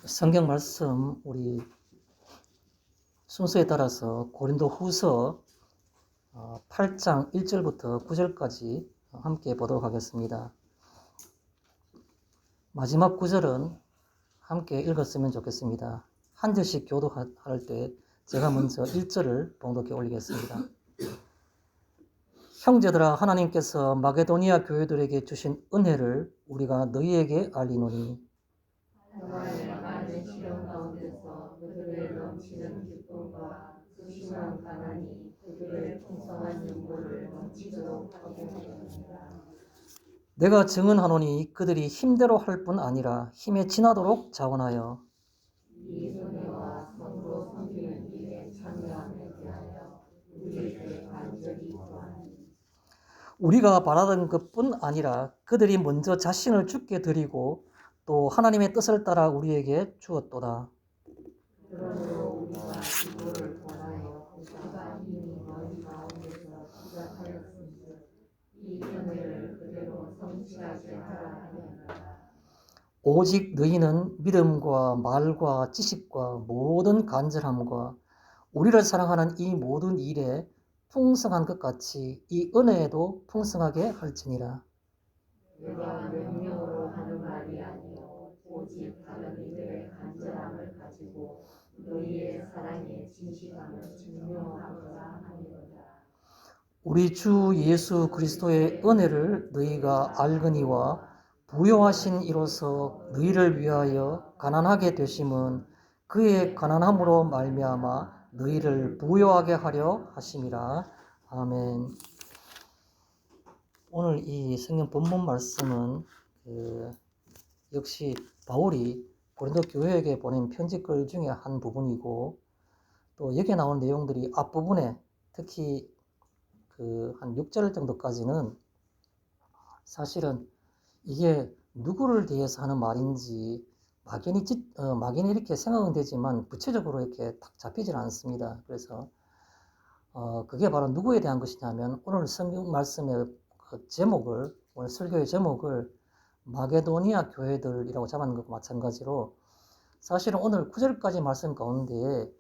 성경 말씀 우리 순서에 따라서 고린도 후서 8장 1절부터 9절까지 함께 보도록 하겠습니다. 마지막 9절은 함께 읽었으면 좋겠습니다. 한 절씩 교도할 때 제가 먼저 1절을 봉독해 올리겠습니다. 형제들아, 하나님께서 마게도니아 교회들에게 주신 은혜를 우리가 너희에게 알리노니 하나님의 많은 시련 가운데서 그들의 넘치는 기쁨과 심한 가난이 그들의 풍성한 연고를 넘치도록 하게 하였습니다. 내가 증언하노니 그들이 힘대로 할 뿐 아니라 힘에 지나도록 자원하여 이 은혜와 성으로 섬기는 일에 참여함에 대하여 우리에게 간절히 구하니 우리가 바라던 것뿐 아니라 그들이 먼저 자신을 주께 드리고 또 하나님의 뜻을 따라 우리에게 주었도다. 그러므로 우리가 기도를 권하여 그가 이미 너희 가운데서 시작하였은즉 이 은혜를 그대로 성취하게 하라 하였노라. 오직 너희는 믿음과 말과 지식과 모든 간절함과 우리를 사랑하는 이 모든 일에 풍성한 것 같이 이 은혜에도 풍성하게 할지니라. 내가 명령으로 하는 말이 아니요 오직 다른 이들의 간절함을 가지고 너희의 사랑의 진실함을 증명하고자 함이로다. 우리 주 예수 그리스도의 은혜를 너희가 알거니와 부요하신 이로써 너희를 위하여 가난하게 되심은 그의 가난함으로 말미암아 너희를 부요하게 하려 하심이라. 아멘. 오늘 이 성경 본문 말씀은 역시 바울이 고린도 교회에게 보낸 편지글 중에 한 부분이고, 또 여기에 나온 내용들이 앞부분에 특히 한 6절 정도까지는 사실은 이게 누구를 대해서 하는 말인지 막연히 이렇게 생각은 되지만 구체적으로 이렇게 딱 잡히질 않습니다. 그래서 그게 바로 누구에 대한 것이냐면, 오늘 성경 말씀의 제목을, 오늘 설교의 제목을 마게도니아 교회들이라고 잡았는 것과 마찬가지로, 사실은 오늘 9절까지 말씀 가운데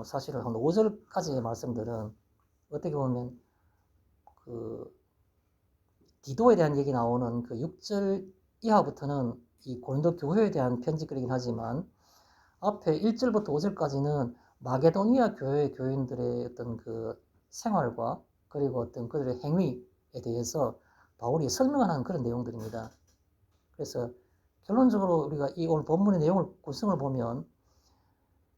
사실은 한 5절까지의 말씀들은 어떻게 보면 디도에 대한 얘기 나오는 6절 이하부터는 이 고린도 교회에 대한 편지글이긴 하지만, 앞에 1절부터 5절까지는 마게도니아 교회 교인들의 어떤 생활과 그리고 어떤 그들의 행위에 대해서 바울이 설명하는 그런 내용들입니다. 그래서 결론적으로 우리가 이 오늘 본문의 내용을 구성을 보면,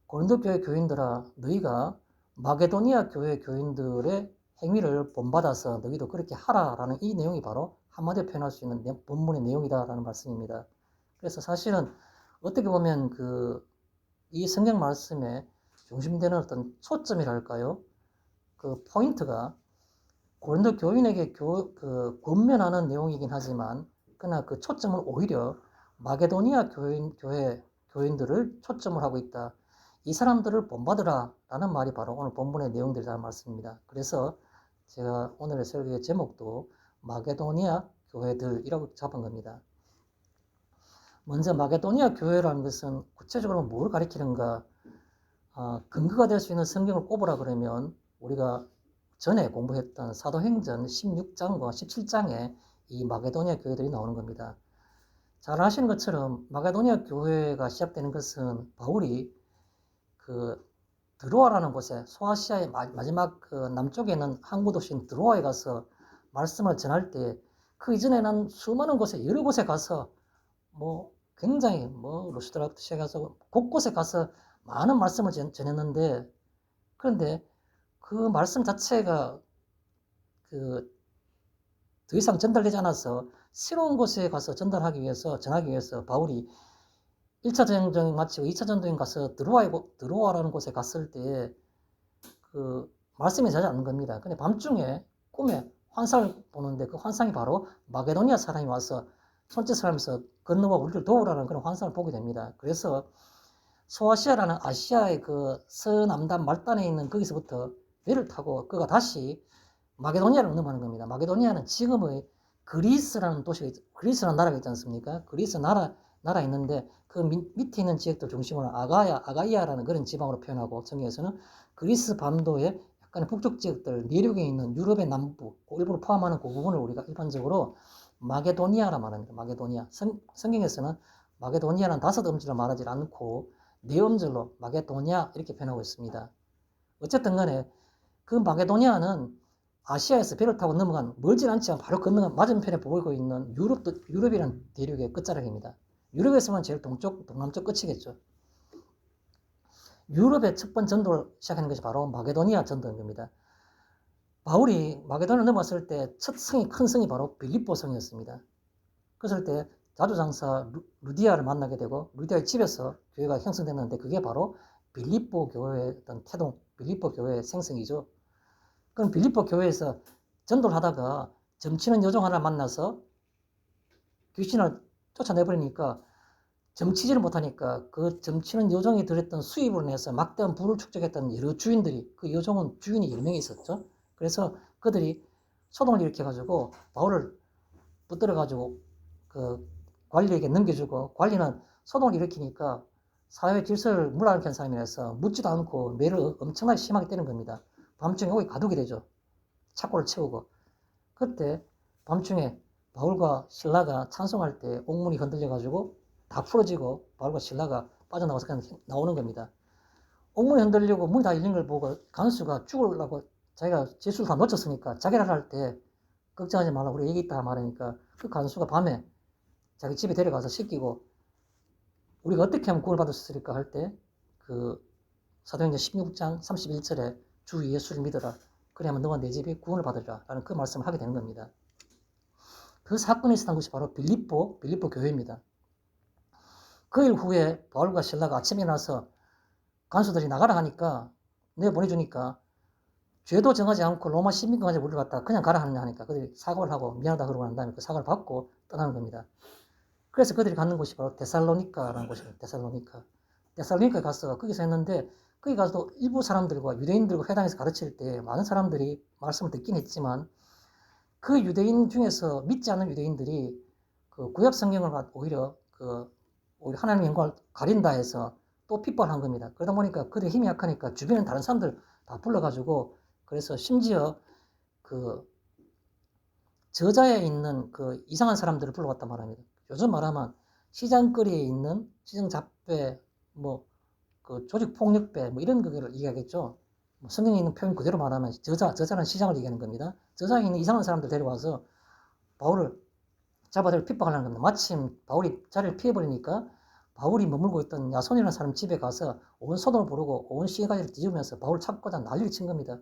고린도 교회 교인들아, 너희가 마게도니아 교회 교인들의 행위를 본받아서 너희도 그렇게 하라라는 이 내용이 바로 한마디로 표현할 수 있는 본문의 내용이다라는 말씀입니다. 그래서 사실은 어떻게 보면 이 성경 말씀에 중심되는 어떤 초점이랄까요? 그 포인트가 고린도 교인에게 권면하는 내용이긴 하지만, 그러나 그 초점은 오히려 마게도니아 교인들을 초점을 하고 있다. 이 사람들을 본받으라 라는 말이 바로 오늘 본문의 내용들이라는 말씀입니다. 그래서 제가 오늘의 설교의 제목도 마게도니아 교회들이라고 잡은 겁니다. 먼저 마게도니아 교회라는 것은 구체적으로 뭘 가리키는가, 근거가 될 수 있는 성경을 꼽으라 그러면 우리가 전에 공부했던 사도행전 16장과 17장에 이 마게도니아 교회들이 나오는 겁니다. 잘 아시는 것처럼 마게도니아 교회가 시작되는 것은 바울이 드로아라는 곳에, 소아시아의 마지막 남쪽에 있는 항구 도시인 드로아에 가서 말씀을 전할 때, 그 이전에는 수많은 곳에, 여러 곳에 가서 굉장히 루스드라부터 시작해서 곳곳에 가서 많은 말씀을 전했는데, 그런데 그 말씀 자체가 더 이상 전달되지 않아서 새로운 곳에 가서 전하기 위해서 바울이 1차 전쟁 마치고 2차 전쟁 가서 드로아라는 곳에 갔을 때 말씀이 자지 않는 겁니다. 근데 밤중에 꿈에 환상을 보는데, 그 환상이 바로 마게도니아 사람이 와서 손짓을 하면서 건너와 우리를 도우라는 그런 환상을 보게 됩니다. 그래서 소아시아라는 아시아의 서남단 말단에 있는 거기서부터 배를 타고 그가 다시 마게도니아를 넘어가는 겁니다. 마게도니아는 지금의 그리스라는 나라가 있지 않습니까? 그리스 나라 나라 있는데 그 밑에 있는 지역들 중심으로 아가이아라는 그런 지방으로 표현하고 성경에서는 그리스 반도의 약간의 북쪽 지역들 내륙에 있는 유럽의 남부 일부를 포함하는 그 부분을 우리가 일반적으로 마게도니아라 말합니다. 마게도니아. 성경에서는 마게도니아는 5음절로 말하지 않고 4음절로 마게도니아 이렇게 표현하고 있습니다. 어쨌든 간에 그 마게도니아는 아시아에서 배를 타고 넘어간 멀진 않지만 바로 건너간 맞은편에 보이고 있는 유럽이라는 대륙의 끝자락입니다. 유럽에서만 제일 동남쪽 끝이겠죠. 유럽의 첫 번째 전도를 시작하는 것이 바로 마게도니아 전도인 겁니다. 바울이 마게도니아 넘어왔을 때 첫 성이 큰 성이 바로 빌립보 성이었습니다. 그랬을 때 자주장사 루디아를 만나게 되고 루디아의 집에서 교회가 형성됐는데 그게 바로 빌립보 교회의 어떤 태동, 빌립보 교회의 생성이죠. 그럼 빌립보 교회에서 전도를 하다가 점치는 여종 하나 만나서 귀신을 쫓아내버리니까 점치지를 못하니까 그 점치는 여종이 들였던 수입으로 인해서 막대한 부를 축적했던 여러 주인들이 그 여종은 주인이 10명이 있었죠. 그래서 그들이 소동을 일으켜가지고 바울을 붙들어가지고 그 관리에게 넘겨주고 관리는 소동을 일으키니까 사회 질서를 무너뜨리는 사람이라서 묻지도 않고 매를 엄청나게 심하게 때리는 겁니다. 밤중에 거기 가두게 되죠. 착고를 채우고. 그때 밤중에 바울과 신라가 찬송할 때 옥문이 흔들려가지고 다 풀어지고 바울과 신라가 빠져나와서 그냥 나오는 겁니다. 옥문이 흔들리고 문이 다 열린 걸 보고 간수가 죽으려고 자기가 제수를 다 놓쳤으니까 자기를 할 때 걱정하지 말라 우리 얘기 있다 말하니까 그 간수가 밤에 자기 집에 데려가서 씻기고 우리가 어떻게 하면 구원받을 수 있을까 할 때 그 사도행전 16장 31절에 주 예수를 믿어라. 그래야만 너와 내 집이 구원을 받으리라 라는 그 말씀을 하게 되는 겁니다. 그 사건이 있었던 곳이 바로 빌립보 교회입니다. 그 일 후에 바울과 신라가 아침에 일어나서 간수들이 나가라 하니까 내보내주니까 죄도 정하지 않고 로마 시민까지 우리를 갖다 그냥 가라 하니까 그들이 사과를 하고 미안하다 그러고 난 다음에 그 사과를 받고 떠나는 겁니다. 그래서 그들이 가는 곳이 바로 데살로니카라는 곳이에요. 데살로니카에 가서 거기서 했는데 거기 가서도 일부 사람들과 유대인들과 회당에서 가르칠 때 많은 사람들이 말씀을 듣긴 했지만 그 유대인 중에서 믿지 않는 유대인들이 그 구약 성경을 오히려 하나님의 영광을 가린다 해서 또 핍박한 겁니다. 그러다 보니까 그들의 힘이 약하니까 주변에 다른 사람들 다 불러가지고 그래서 심지어 그 저자에 있는 그 이상한 사람들을 불러왔단 말입니다. 요즘 말하면 시장거리에 있는 시정잡배, 그 조직폭력배, 이런 거를 얘기하겠죠. 성경에 있는 표현 그대로 말하면 저자는 시장을 얘기하는 겁니다. 저자에 있는 이상한 사람들 데려와서 바울을 잡아들여 핍박하려는 겁니다. 마침 바울이 자리를 피해버리니까 바울이 머물고 있던 야손이라는 사람 집에 가서 온 소동을 부르고 온 시가지를 뒤집으면서 바울을 잡고자 난리를 친 겁니다.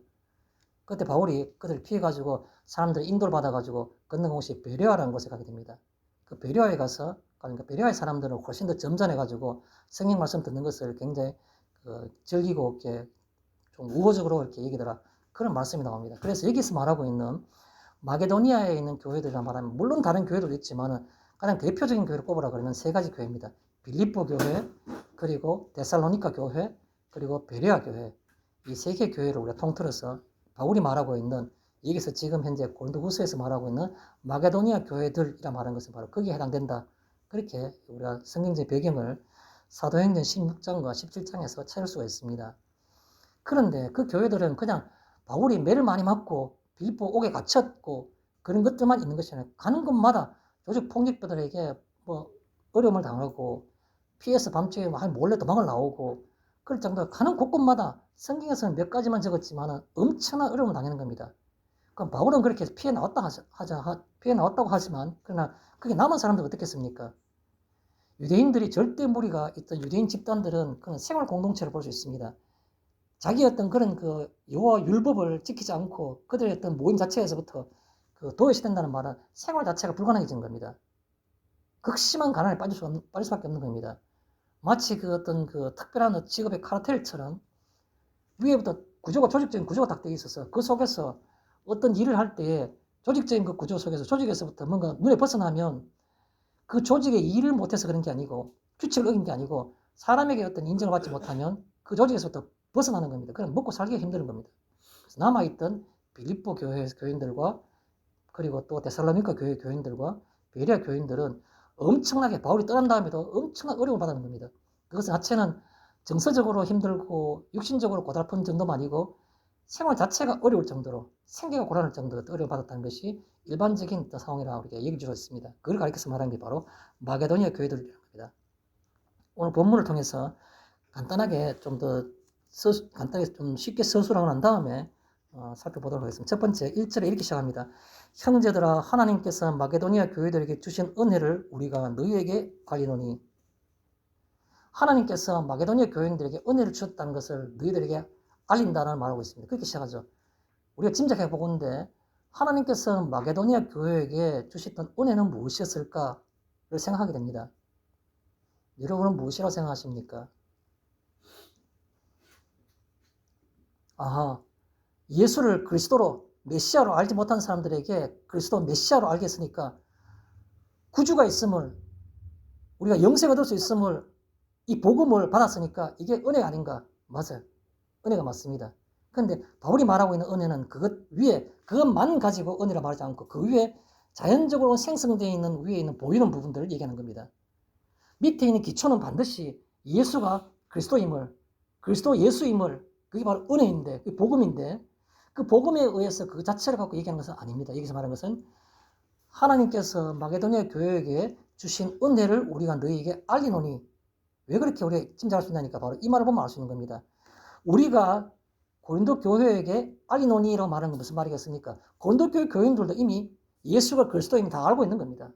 그때 바울이 그들을 피해가지고 사람들이 인도를 받아가지고 건너간 곳이 베레아라는 곳에 가게 됩니다. 그 베레아에 가서 그러니까 베레아의 사람들은 훨씬 더 점잖해가지고 성경 말씀 듣는 것을 굉장히 즐기고 이렇게 좀 우호적으로 이렇게 얘기더라 그런 말씀이 나옵니다. 그래서 여기서 말하고 있는 마게도니아에 있는 교회들이라 말하면 물론 다른 교회도 있지만 가장 대표적인 교회를 꼽으라 그러면 3가지 교회입니다. 빌립보 교회, 그리고 데살로니카 교회, 그리고 베레아 교회 이 3개 교회를 우리가 통틀어서 바울이 말하고 있는 여기서 지금 현재 고린도후서에서 말하고 있는 마게도니아 교회들이라 말하는 것은 바로 거기에 해당된다. 그렇게 우리가 성경적 배경을 사도행전 16장과 17장에서 찾을 수가 있습니다. 그런데 그 교회들은 그냥 바울이 매를 많이 맞고 빌립보 옥에 갇혔고 그런 것들만 있는 것이 아니라 가는 곳마다 조직 폭력배들에게 어려움을 당하고 피해서 밤중에 몰래 도망을 나오고 그럴 정도로 가는 곳곳마다 성경에서는 몇 가지만 적었지만 엄청난 어려움을 당하는 겁니다. 그럼 바울은 그렇게 피해 나왔다고 하지만 그러나 그게 남은 사람들 어떻겠습니까? 유대인들이 절대 무리가 있던 유대인 집단들은 그런 생활 공동체를 볼 수 있습니다. 자기 어떤 그런 그 여호와 율법을 지키지 않고 그들의 어떤 모임 자체에서부터 도외시된다는 말은 생활 자체가 불가능해진 겁니다. 극심한 가난에 빠질 수밖에 없는 겁니다. 마치 어떤 특별한 직업의 카르텔처럼 위에부터 조직적인 구조가 딱 되어 있어서 그 속에서 어떤 일을 할 때 조직적인 그 구조 속에서 조직에서부터 뭔가 눈에 벗어나면 그 조직에 일을 못해서 그런 게 아니고 규칙을 어긴 게 아니고 사람에게 어떤 인정을 받지 못하면 그 조직에서부터 벗어나는 겁니다. 그럼 먹고 살기가 힘든 겁니다. 그래서 남아있던 빌립보 교회 교인들과 그리고 또 데살로니가 교회 교인들과 베레아 교인들은 엄청나게 바울이 떠난 다음에도 엄청난 어려움을 받는 겁니다. 그것 자체는 정서적으로 힘들고 육신적으로 고달픈 정도가 아니고 생활 자체가 어려울 정도로 생계가 고란할 정도로 어려움을 받았다는 것이 일반적인 상황이라고 우리가 얘기 주고 있습니다. 그걸 가리켜서 말하는 게 바로 마게도니아 교회들이라는 겁니다. 오늘 본문을 통해서 간단하게 좀 더 간단하게 좀 쉽게 서술하고 난 다음에 살펴보도록 하겠습니다. 첫 번째 1절에 이렇게 시작합니다. 형제들아 하나님께서 마게도니아 교회들에게 주신 은혜를 우리가 너희에게 알리노니. 하나님께서 마게도니아 교회들에게 은혜를 주셨다는 것을 너희들에게 알린다는 말하고 있습니다. 그렇게 시작하죠. 우리가 짐작해 보건대 하나님께서 마게도니아 교회에게 주셨던 은혜는 무엇이었을까를 생각하게 됩니다. 여러분은 무엇이라고 생각하십니까? 아하, 예수를 그리스도로 메시아로 알지 못한 사람들에게 그리스도 메시아로 알게 했으니까 구주가 있음을, 우리가 영생을 얻을 수 있음을, 이 복음을 받았으니까 이게 은혜가 아닌가? 맞아요. 은혜가 맞습니다. 그런데 바울이 말하고 있는 은혜는 그것 위에, 그것만 가지고 은혜라 말하지 않고 그 위에 자연적으로 생성되어 있는 위에 있는 보이는 부분들을 얘기하는 겁니다. 밑에 있는 기초는 반드시 예수가 그리스도임을, 그리스도 예수임을, 그게 바로 은혜인데, 그 복음인데, 그 복음에 의해서 그 자체를 갖고 얘기하는 것은 아닙니다. 여기서 말하는 것은 하나님께서 마게도니아 교회에게 주신 은혜를 우리가 너희에게 알리노니. 왜 그렇게 우리가 짐작할 수 있냐니까 바로 이 말을 보면 알 수 있는 겁니다. 우리가 고린도 교회에게 알리노니라고 말하는 건 무슨 말이겠습니까? 고린도 교회 교인들도 이미 예수가 그리스도임을 다 알고 있는 겁니다.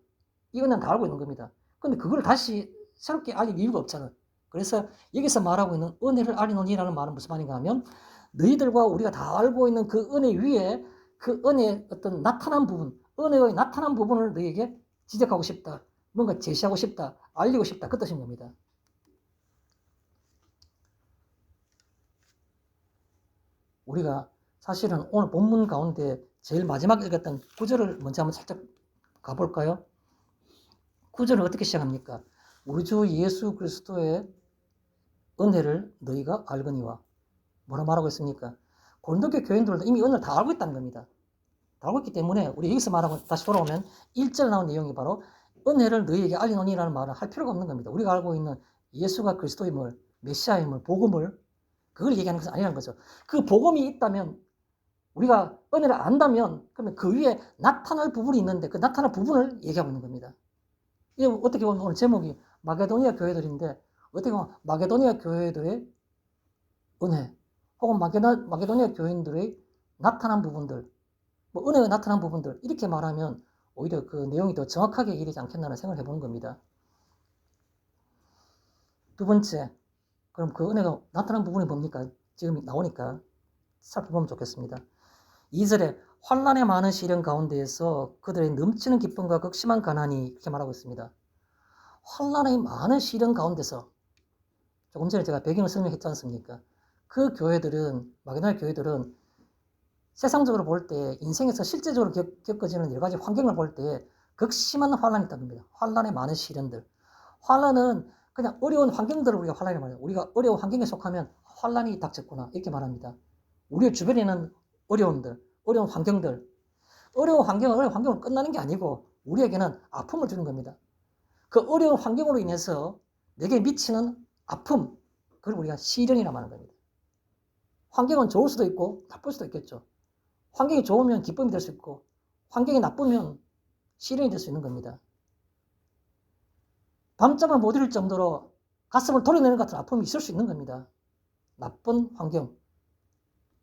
이 은혜는 다 알고 있는 겁니다. 근데 그걸 다시 새롭게 알릴 이유가 없잖아. 그래서 여기서 말하고 있는 은혜를 알리노니라는 말은 무슨 말인가 하면 너희들과 우리가 다 알고 있는 그 은혜 위에 그 은혜의 어떤 나타난 부분, 은혜의 나타난 부분을 너희에게 지적하고 싶다. 뭔가 제시하고 싶다. 알리고 싶다. 그 뜻인 겁니다. 우리가 사실은 오늘 본문 가운데 제일 마지막에 읽었던 구절을 먼저 한번 살짝 가볼까요? 구절을 어떻게 시작합니까? 우리 주 예수 그리스도의 은혜를 너희가 알거니와. 뭐라 말하고 있습니까? 고린도교 교인들도 이미 은혜를 다 알고 있다는 겁니다. 다 알고 있기 때문에 우리 여기서 말하고 다시 돌아오면 1절에 나온 내용이 바로 은혜를 너희에게 알리노니라는 말을 할 필요가 없는 겁니다. 우리가 알고 있는 예수가 그리스도임을, 메시아임을, 복음을, 그걸 얘기하는 것은 아니라는 거죠. 그 복음이 있다면, 우리가 은혜를 안다면, 그러면 그 위에 나타날 부분이 있는데 그 나타날 부분을 얘기하고 있는 겁니다. 이게 어떻게 보면 오늘 제목이 마게도니아 교회들인데, 어떻게 보면 마게도니아 교회들의 은혜, 혹은 마게도니아 교인들의 나타난 부분들, 뭐 은혜가 나타난 부분들, 이렇게 말하면 오히려 그 내용이 더 정확하게 이해되지 않겠나는 생각을 해보는 겁니다. 두 번째, 그럼 그 은혜가 나타난 부분이 뭡니까? 지금 나오니까 살펴보면 좋겠습니다. 2절에 환난의 많은 시련 가운데에서 그들의 넘치는 기쁨과 극심한 가난이 이렇게 말하고 있습니다. 환난의 많은 시련 가운데서, 조금 전에 제가 배경을 설명했지 않습니까? 그 교회들은, 마게도니아 교회들은 세상적으로 볼 때, 인생에서 실제적으로 겪어지는 여러 가지 환경을 볼 때 극심한 환난이 있다는 겁니다. 환난의 많은 시련들. 환난은 그냥 어려운 환경들을 우리가 환난이라고 말해요. 우리가 어려운 환경에 속하면 환난이 닥쳤구나 이렇게 말합니다. 우리 주변에는 어려움들, 어려운 환경들, 어려운 환경은 끝나는 게 아니고 우리에게는 아픔을 주는 겁니다. 그 어려운 환경으로 인해서 내게 미치는 아픔, 그걸 우리가 시련이라고 하는 겁니다. 환경은 좋을 수도 있고 나쁠 수도 있겠죠. 환경이 좋으면 기쁨이 될 수 있고 환경이 나쁘면 시련이 될 수 있는 겁니다. 밤잠을 못 이룰 정도로 가슴을 도려내는 것 같은 아픔이 있을 수 있는 겁니다. 나쁜 환경,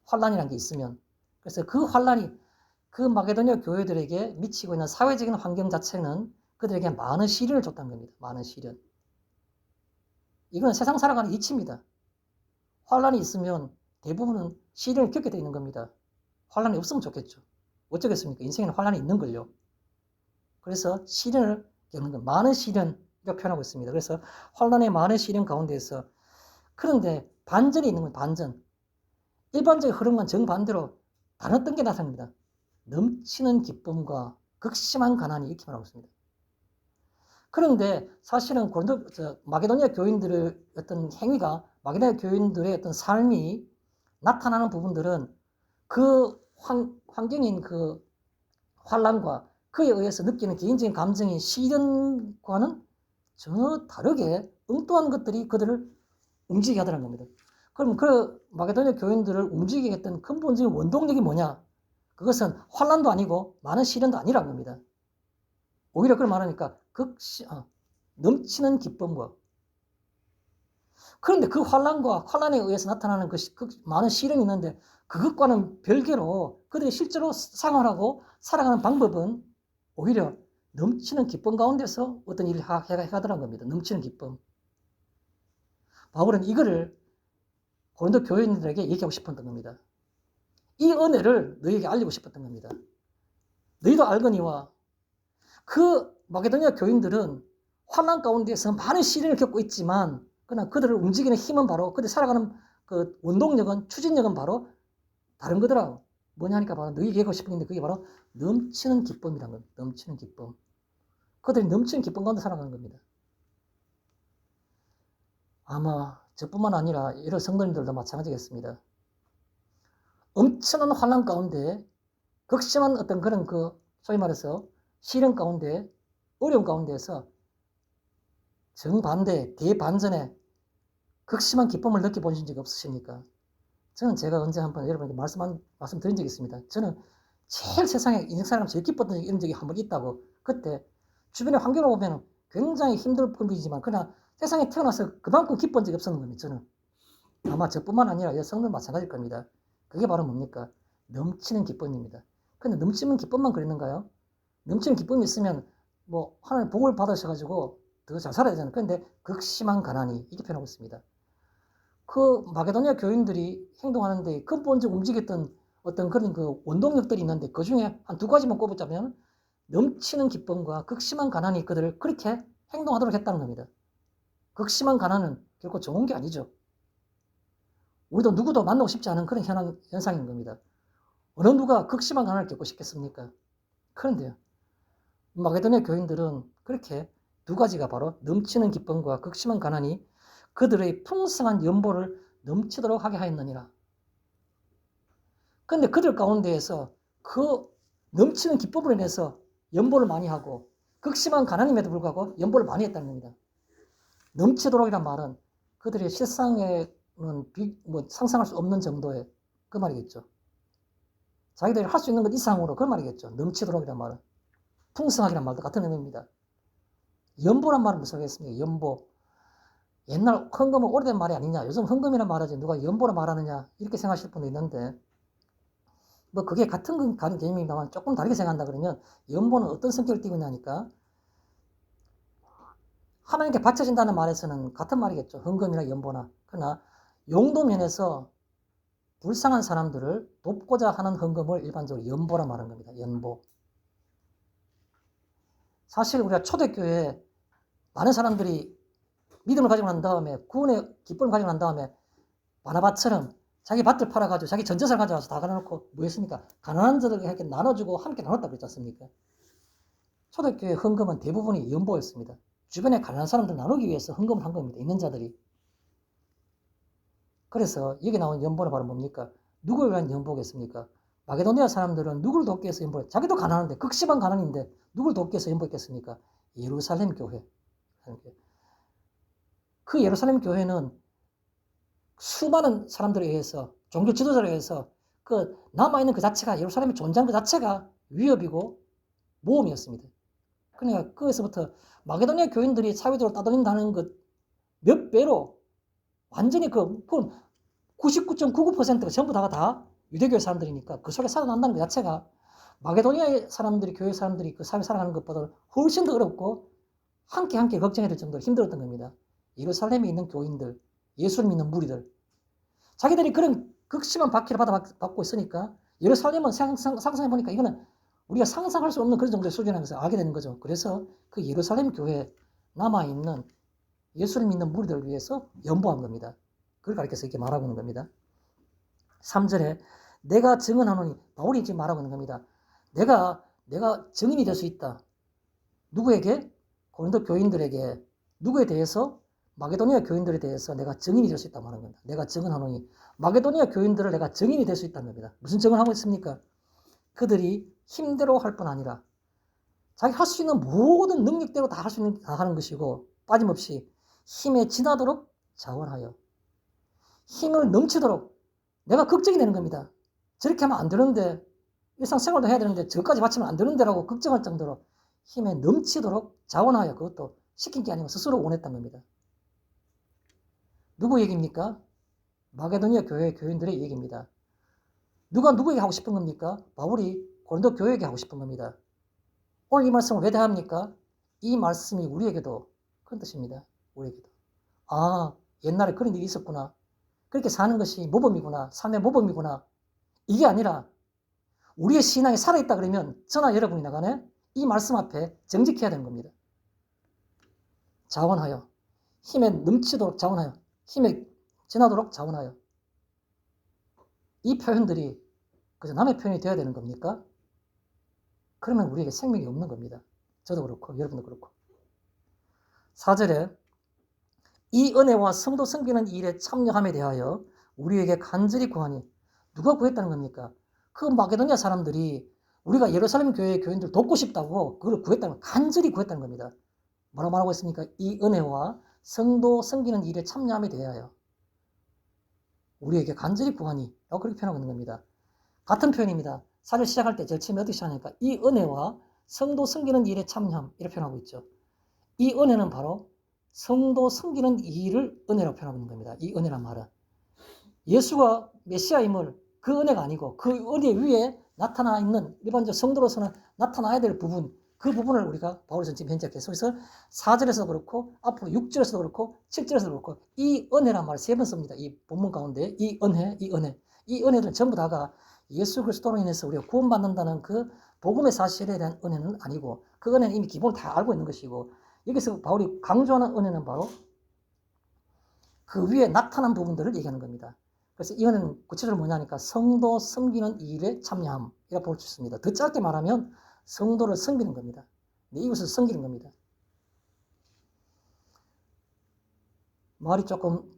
환난이라는 게 있으면. 그래서 그 환난이 그 마게도니아 교회들에게 미치고 있는 사회적인 환경 자체는 그들에게 많은 시련을 줬다는 겁니다. 많은 시련. 이건 세상 살아가는 이치입니다. 환난이 있으면 대부분은 시련을 겪게 되어 있는 겁니다. 환난이 없으면 좋겠죠. 어쩌겠습니까? 인생에는 환난이 있는 걸요. 그래서 시련을 겪는 것, 많은 시련이라고 표현하고 있습니다. 그래서 환난의 많은 시련 가운데에서, 그런데 반전이 있는 건 반전. 일반적인 흐름과 정반대로 다른 어떤 게 나타납니다. 넘치는 기쁨과 극심한 가난이 이렇게 말하고 있습니다. 그런데 사실은 마게도니아 교인들의 어떤 행위가, 마게도니아 교인들의 어떤 삶이 나타나는 부분들은 그 환경인 그 환난과 그에 의해서 느끼는 개인적인 감정인 시련과는 전혀 다르게 엉뚱한 것들이 그들을 움직이게 하더라는 겁니다. 그럼 그 마게도니아 교인들을 움직이게 했던 근본적인 원동력이 뭐냐? 그것은 환난도 아니고 많은 시련도 아니라는 겁니다. 오히려 그걸 말하니까 넘치는 기쁨과, 그런데 그 환난에 의해서 나타나는 그 많은 시련이 있는데 그것과는 별개로 그들이 실제로 생활하고 살아가는 방법은 오히려 넘치는 기쁨 가운데서 어떤 일을 해가더라는 겁니다. 넘치는 기쁨. 바울은 이거를 고린도 교인들에게 얘기하고 싶었던 겁니다. 이 은혜를 너희에게 알리고 싶었던 겁니다. 너희도 알거니와 그 마게도니아 교인들은 환난 가운데서 많은 시련을 겪고 있지만 그러나 그들을 움직이는 힘은 바로 그들이 살아가는 그 원동력은 추진력은 바로 다른 거더라고. 뭐냐니까 바로 너희에게 얘기하고 싶은 건데 그게 바로 넘치는 기쁨이라는 겁니다. 넘치는 기쁨. 그들이 넘치는 기쁨 가운데 살아가는 겁니다. 아마 저뿐만 아니라 여러 성도님들도 마찬가지겠습니다. 엄청난 환난 가운데 극심한 어떤 그런 소위 말해서 시련 가운데 어려움 가운데에서 정반대 대반전에 극심한 기쁨을 느껴보신 적이 없으십니까? 저는 제가 언제 한번 여러분에게 말씀드린 적이 있습니다. 저는 제일 세상에 인생사람 제일 기뻤던 적이 이런 적이 한 번 있다고. 그때 주변의 환경을 보면 굉장히 힘들 뿐이지만 그러나 세상에 태어나서 그만큼 기쁜 적이 없었는 겁니다. 저는 아마 저뿐만 아니라 여성들 마찬가지일 겁니다. 그게 바로 뭡니까? 넘치는 기쁨입니다. 근데 넘치는 기쁨만 그랬는가요? 넘치는 기쁨이 있으면 뭐 하나님 복을 받으셔가지고 더 잘 살아야 되잖아요. 그런데 극심한 가난이 이렇게 표현하고 있습니다. 그 마게도니아 교인들이 행동하는데 근본적으로 움직였던 어떤 그런 그 원동력들이 있는데 그 중에 한 두 가지만 꼽자면 넘치는 기쁨과 극심한 가난이 그들을 그렇게 행동하도록 했다는 겁니다. 극심한 가난은 결코 좋은 게 아니죠. 우리도 누구도 만나고 싶지 않은 그런 현상인 겁니다. 어느 누가 극심한 가난을 겪고 싶겠습니까? 그런데요, 마게도니아 교인들은 그렇게 두 가지가 바로 넘치는 기쁨과 극심한 가난이 그들의 풍성한 연보를 넘치도록 하게 하였느니라. 그런데 그들 가운데에서 그 넘치는 기쁨으로 인해서 연보를 많이 하고 극심한 가난임에도 불구하고 연보를 많이 했다는 겁니다. 넘치도록이란 말은 그들의 실상에는 상상할 수 없는 정도의 그 말이겠죠. 자기들이 할 수 있는 것 이상으로 그 말이겠죠. 넘치도록이란 말은 풍성하기란 말도 같은 의미입니다. 연보란 말은 무슨 말이겠습니까? 연보. 옛날 헌금은 오래된 말이 아니냐. 요즘 헌금이란 말하지 누가 연보라 말하느냐. 이렇게 생각하실 분도 있는데 뭐 그게 같은 개념입니다만 조금 다르게 생각한다 그러면 연보는 어떤 성격을 띠고 있냐니까 하나님께 바쳐진다는 말에서는 같은 말이겠죠. 헌금이나 연보나. 그러나 용도 면에서 불쌍한 사람들을 돕고자 하는 헌금을 일반적으로 연보라 말하는 겁니다. 연보. 사실 우리가 초대교회에 많은 사람들이 믿음을 가지고 난 다음에 구원의 기쁨을 가지고 난 다음에 바나바처럼 자기 밭을 팔아가지고 자기 전 재산을 가져와서 다 가져놓고 뭐 했습니까? 가난한 자들에게 나눠주고 함께 나눴다고 그랬지 않습니까? 초대교회 헌금은 대부분이 연보였습니다. 주변에 가난한 사람들 나누기 위해서 헌금을 한 겁니다. 있는 자들이. 그래서 여기 나온 연보는 바로 뭡니까? 누구를 위한 연보겠습니까? 마게도니아 사람들은 누구를 돕기 위해서 연보했 자기도 가난한데 극심한 가난인데 누구를 돕기 위해서 연보했겠습니까? 예루살렘 교회. 그 예루살렘 교회는 수많은 사람들에 의해서 종교 지도자에 의해서 그 남아있는 그 자체가 예루살렘의 존재하는 그 자체가 위협이고 모험이었습니다. 그러니까 거기서부터 마게도니아 교인들이 사회적으로 따돌린다는 것 몇 배로 완전히 그 99.99%가 전부 다 유대교회 사람들이니까 그 속에 살아난다는 것 자체가 마게도니아 사람들이 교회 사람들이 그 사회 살아가는 것보다 훨씬 더 어렵고 함께 걱정해야 될 정도로 힘들었던 겁니다. 예루살렘에 있는 교인들, 예수를 믿는 무리들 자기들이 그런 극심한 박해를 받고 있으니까 예루살렘은 상상해보니까 이거는 우리가 상상할 수 없는 그런 정도의 수준이라는 것을 알게 되는 거죠. 그래서 그 예루살렘 교회에 남아있는 예수를 믿는 무리들을 위해서 연보한 겁니다. 그걸 가르쳐서 이렇게 말하고 있는 겁니다. 3절에 내가 증언하노니 바울이 지금 말하고 있는 겁니다. 내가 증인이 될 수 있다. 누구에게? 고린도 교인들에게. 누구에 대해서? 마게도니아 교인들에 대해서 내가 증인이 될 수 있다고 하는 겁니다. 내가 증언하노니 마게도니아 교인들을 내가 증인이 될 수 있다는 겁니다. 무슨 증언하고 있습니까? 그들이 힘대로 할 뿐 아니라 자기 할 수 있는 모든 능력대로 다 할 수 있는 다 하는 것이고 빠짐없이 힘에 지나도록 자원하여 힘을 넘치도록 내가 걱정이 되는 겁니다. 저렇게 하면 안 되는데 일상생활도 해야 되는데 저까지 바치면 안 되는데라고 걱정할 정도로 힘에 넘치도록 자원하여 그것도 시킨 게 아니고 스스로 원했던 겁니다. 누구 얘기입니까? 마게도니아 교회 교인들의 얘기입니다. 누가 누구에게 하고 싶은 겁니까? 바울이 고린도 교회에게 하고 싶은 겁니다. 오늘 이 말씀을 왜 대합니까? 이 말씀이 우리에게도 그런 뜻입니다. 우리에게도. 아, 옛날에 그런 일이 있었구나. 그렇게 사는 것이 모범이구나. 삶의 모범이구나. 이게 아니라 우리의 신앙이 살아있다 그러면 저나 여러분이 나가네 이 말씀 앞에 정직해야 되는 겁니다. 자원하여 힘에 넘치도록 자원하여 힘에 지나도록 자원하여 이 표현들이 그저 남의 표현이 되어야 되는 겁니까? 그러면 우리에게 생명이 없는 겁니다. 저도 그렇고 여러분도 그렇고. 4절에 이 은혜와 성도 섬기는 일에 참여함에 대하여 우리에게 간절히 구하니 누가 구했다는 겁니까? 그 마게도니아 사람들이 우리가 예루살렘 교회의 교인들 돕고 싶다고 그걸 구했다는 간절히 구했다는 겁니다. 뭐라고 말하고 있습니까? 이 은혜와 성도 섬기는 일에 참여함에 대하여 우리에게 간절히 구하니 라고 그렇게 표현하고 있는 겁니다. 같은 표현입니다. 4절 시작할 때 제일 처음에 어떻게 시작하니까 이 은혜와 성도 섬기는 일에 참여함 이렇게 표현하고 있죠. 이 은혜는 바로 성도 섬기는 일을 은혜라고 표현하고 있는 겁니다. 이 은혜란 말은 예수가 메시아임을 그 은혜가 아니고 그 은혜 위에 나타나 있는 일반적 성도로서는 나타나야 될 부분 그 부분을 우리가 바울에서 지금 현재 계속해서 4절에서도 그렇고 앞으로 6절에서도 그렇고 7절에서도 그렇고 이 은혜란 말을 3번 씁니다. 이 본문 가운데 이 은혜 이 은혜들은 전부 다가 예수 그리스도로 인해서 우리가 구원받는다는 그 복음의 사실에 대한 은혜는 아니고 그 은혜는 이미 기본을 다 알고 있는 것이고 여기서 바울이 강조하는 은혜는 바로 그 위에 나타난 부분들을 얘기하는 겁니다. 그래서 이 은혜는 구체적으로 뭐냐니까 성도 섬기는 일에 참여함이라고 볼 수 있습니다. 더 짧게 말하면 성도를 섬기는 겁니다. 내 이웃을 섬기는 겁니다. 말이 조금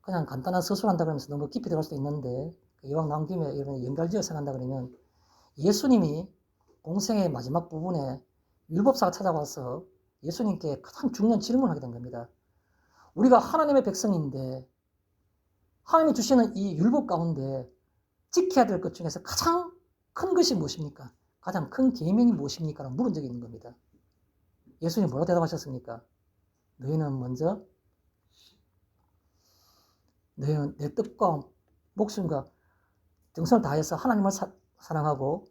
그냥 간단한 서술한다 그러면서 너무 깊이 들어갈 수도 있는데 이왕 나온 김에 이런 연결지어 생각한다 그러면 예수님이 공생의 마지막 부분에 율법사가 찾아와서 예수님께 가장 중요한 질문을 하게 된 겁니다. 우리가 하나님의 백성인데 하나님이 주시는 이 율법 가운데 지켜야 될 것 중에서 가장 큰 것이 무엇입니까? 가장 큰 계명이 무엇입니까? 라고 물은 적이 있는 겁니다. 예수님이 뭐라고 대답하셨습니까? 너희는 먼저 너희는 내 뜻과 목숨과 정성을 다해서 하나님을 사랑하고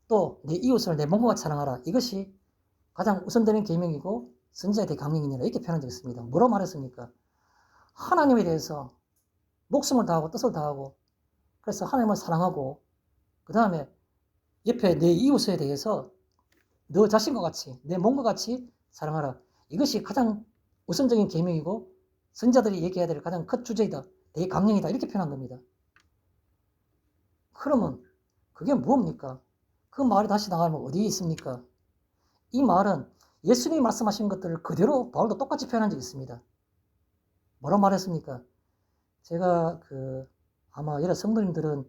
또 내 이웃을 내 몸과 같이 사랑하라. 이것이 가장 우선되는 계명이고 선지자의 대강령이니라 이렇게 표현한 적이 있습니다. 뭐라고 말했습니까? 하나님에 대해서 목숨을 다하고 뜻을 다하고 그래서 하나님을 사랑하고 그 다음에 옆에 내 이웃에 대해서 너 자신과 같이 내 몸과 같이 사랑하라. 이것이 가장 우선적인 계명이고 선지자들이 얘기해야 될 가장 큰 주제이다. 대강령이다. 이렇게 표현한 겁니다. 그러면 그게 뭡니까? 그 말이 다시 나가면 어디에 있습니까? 이 말은 예수님이 말씀하신 것들을 그대로 바울도 똑같이 표현한 적이 있습니다. 뭐라고 말했습니까? 제가 아마 여러 성도님들은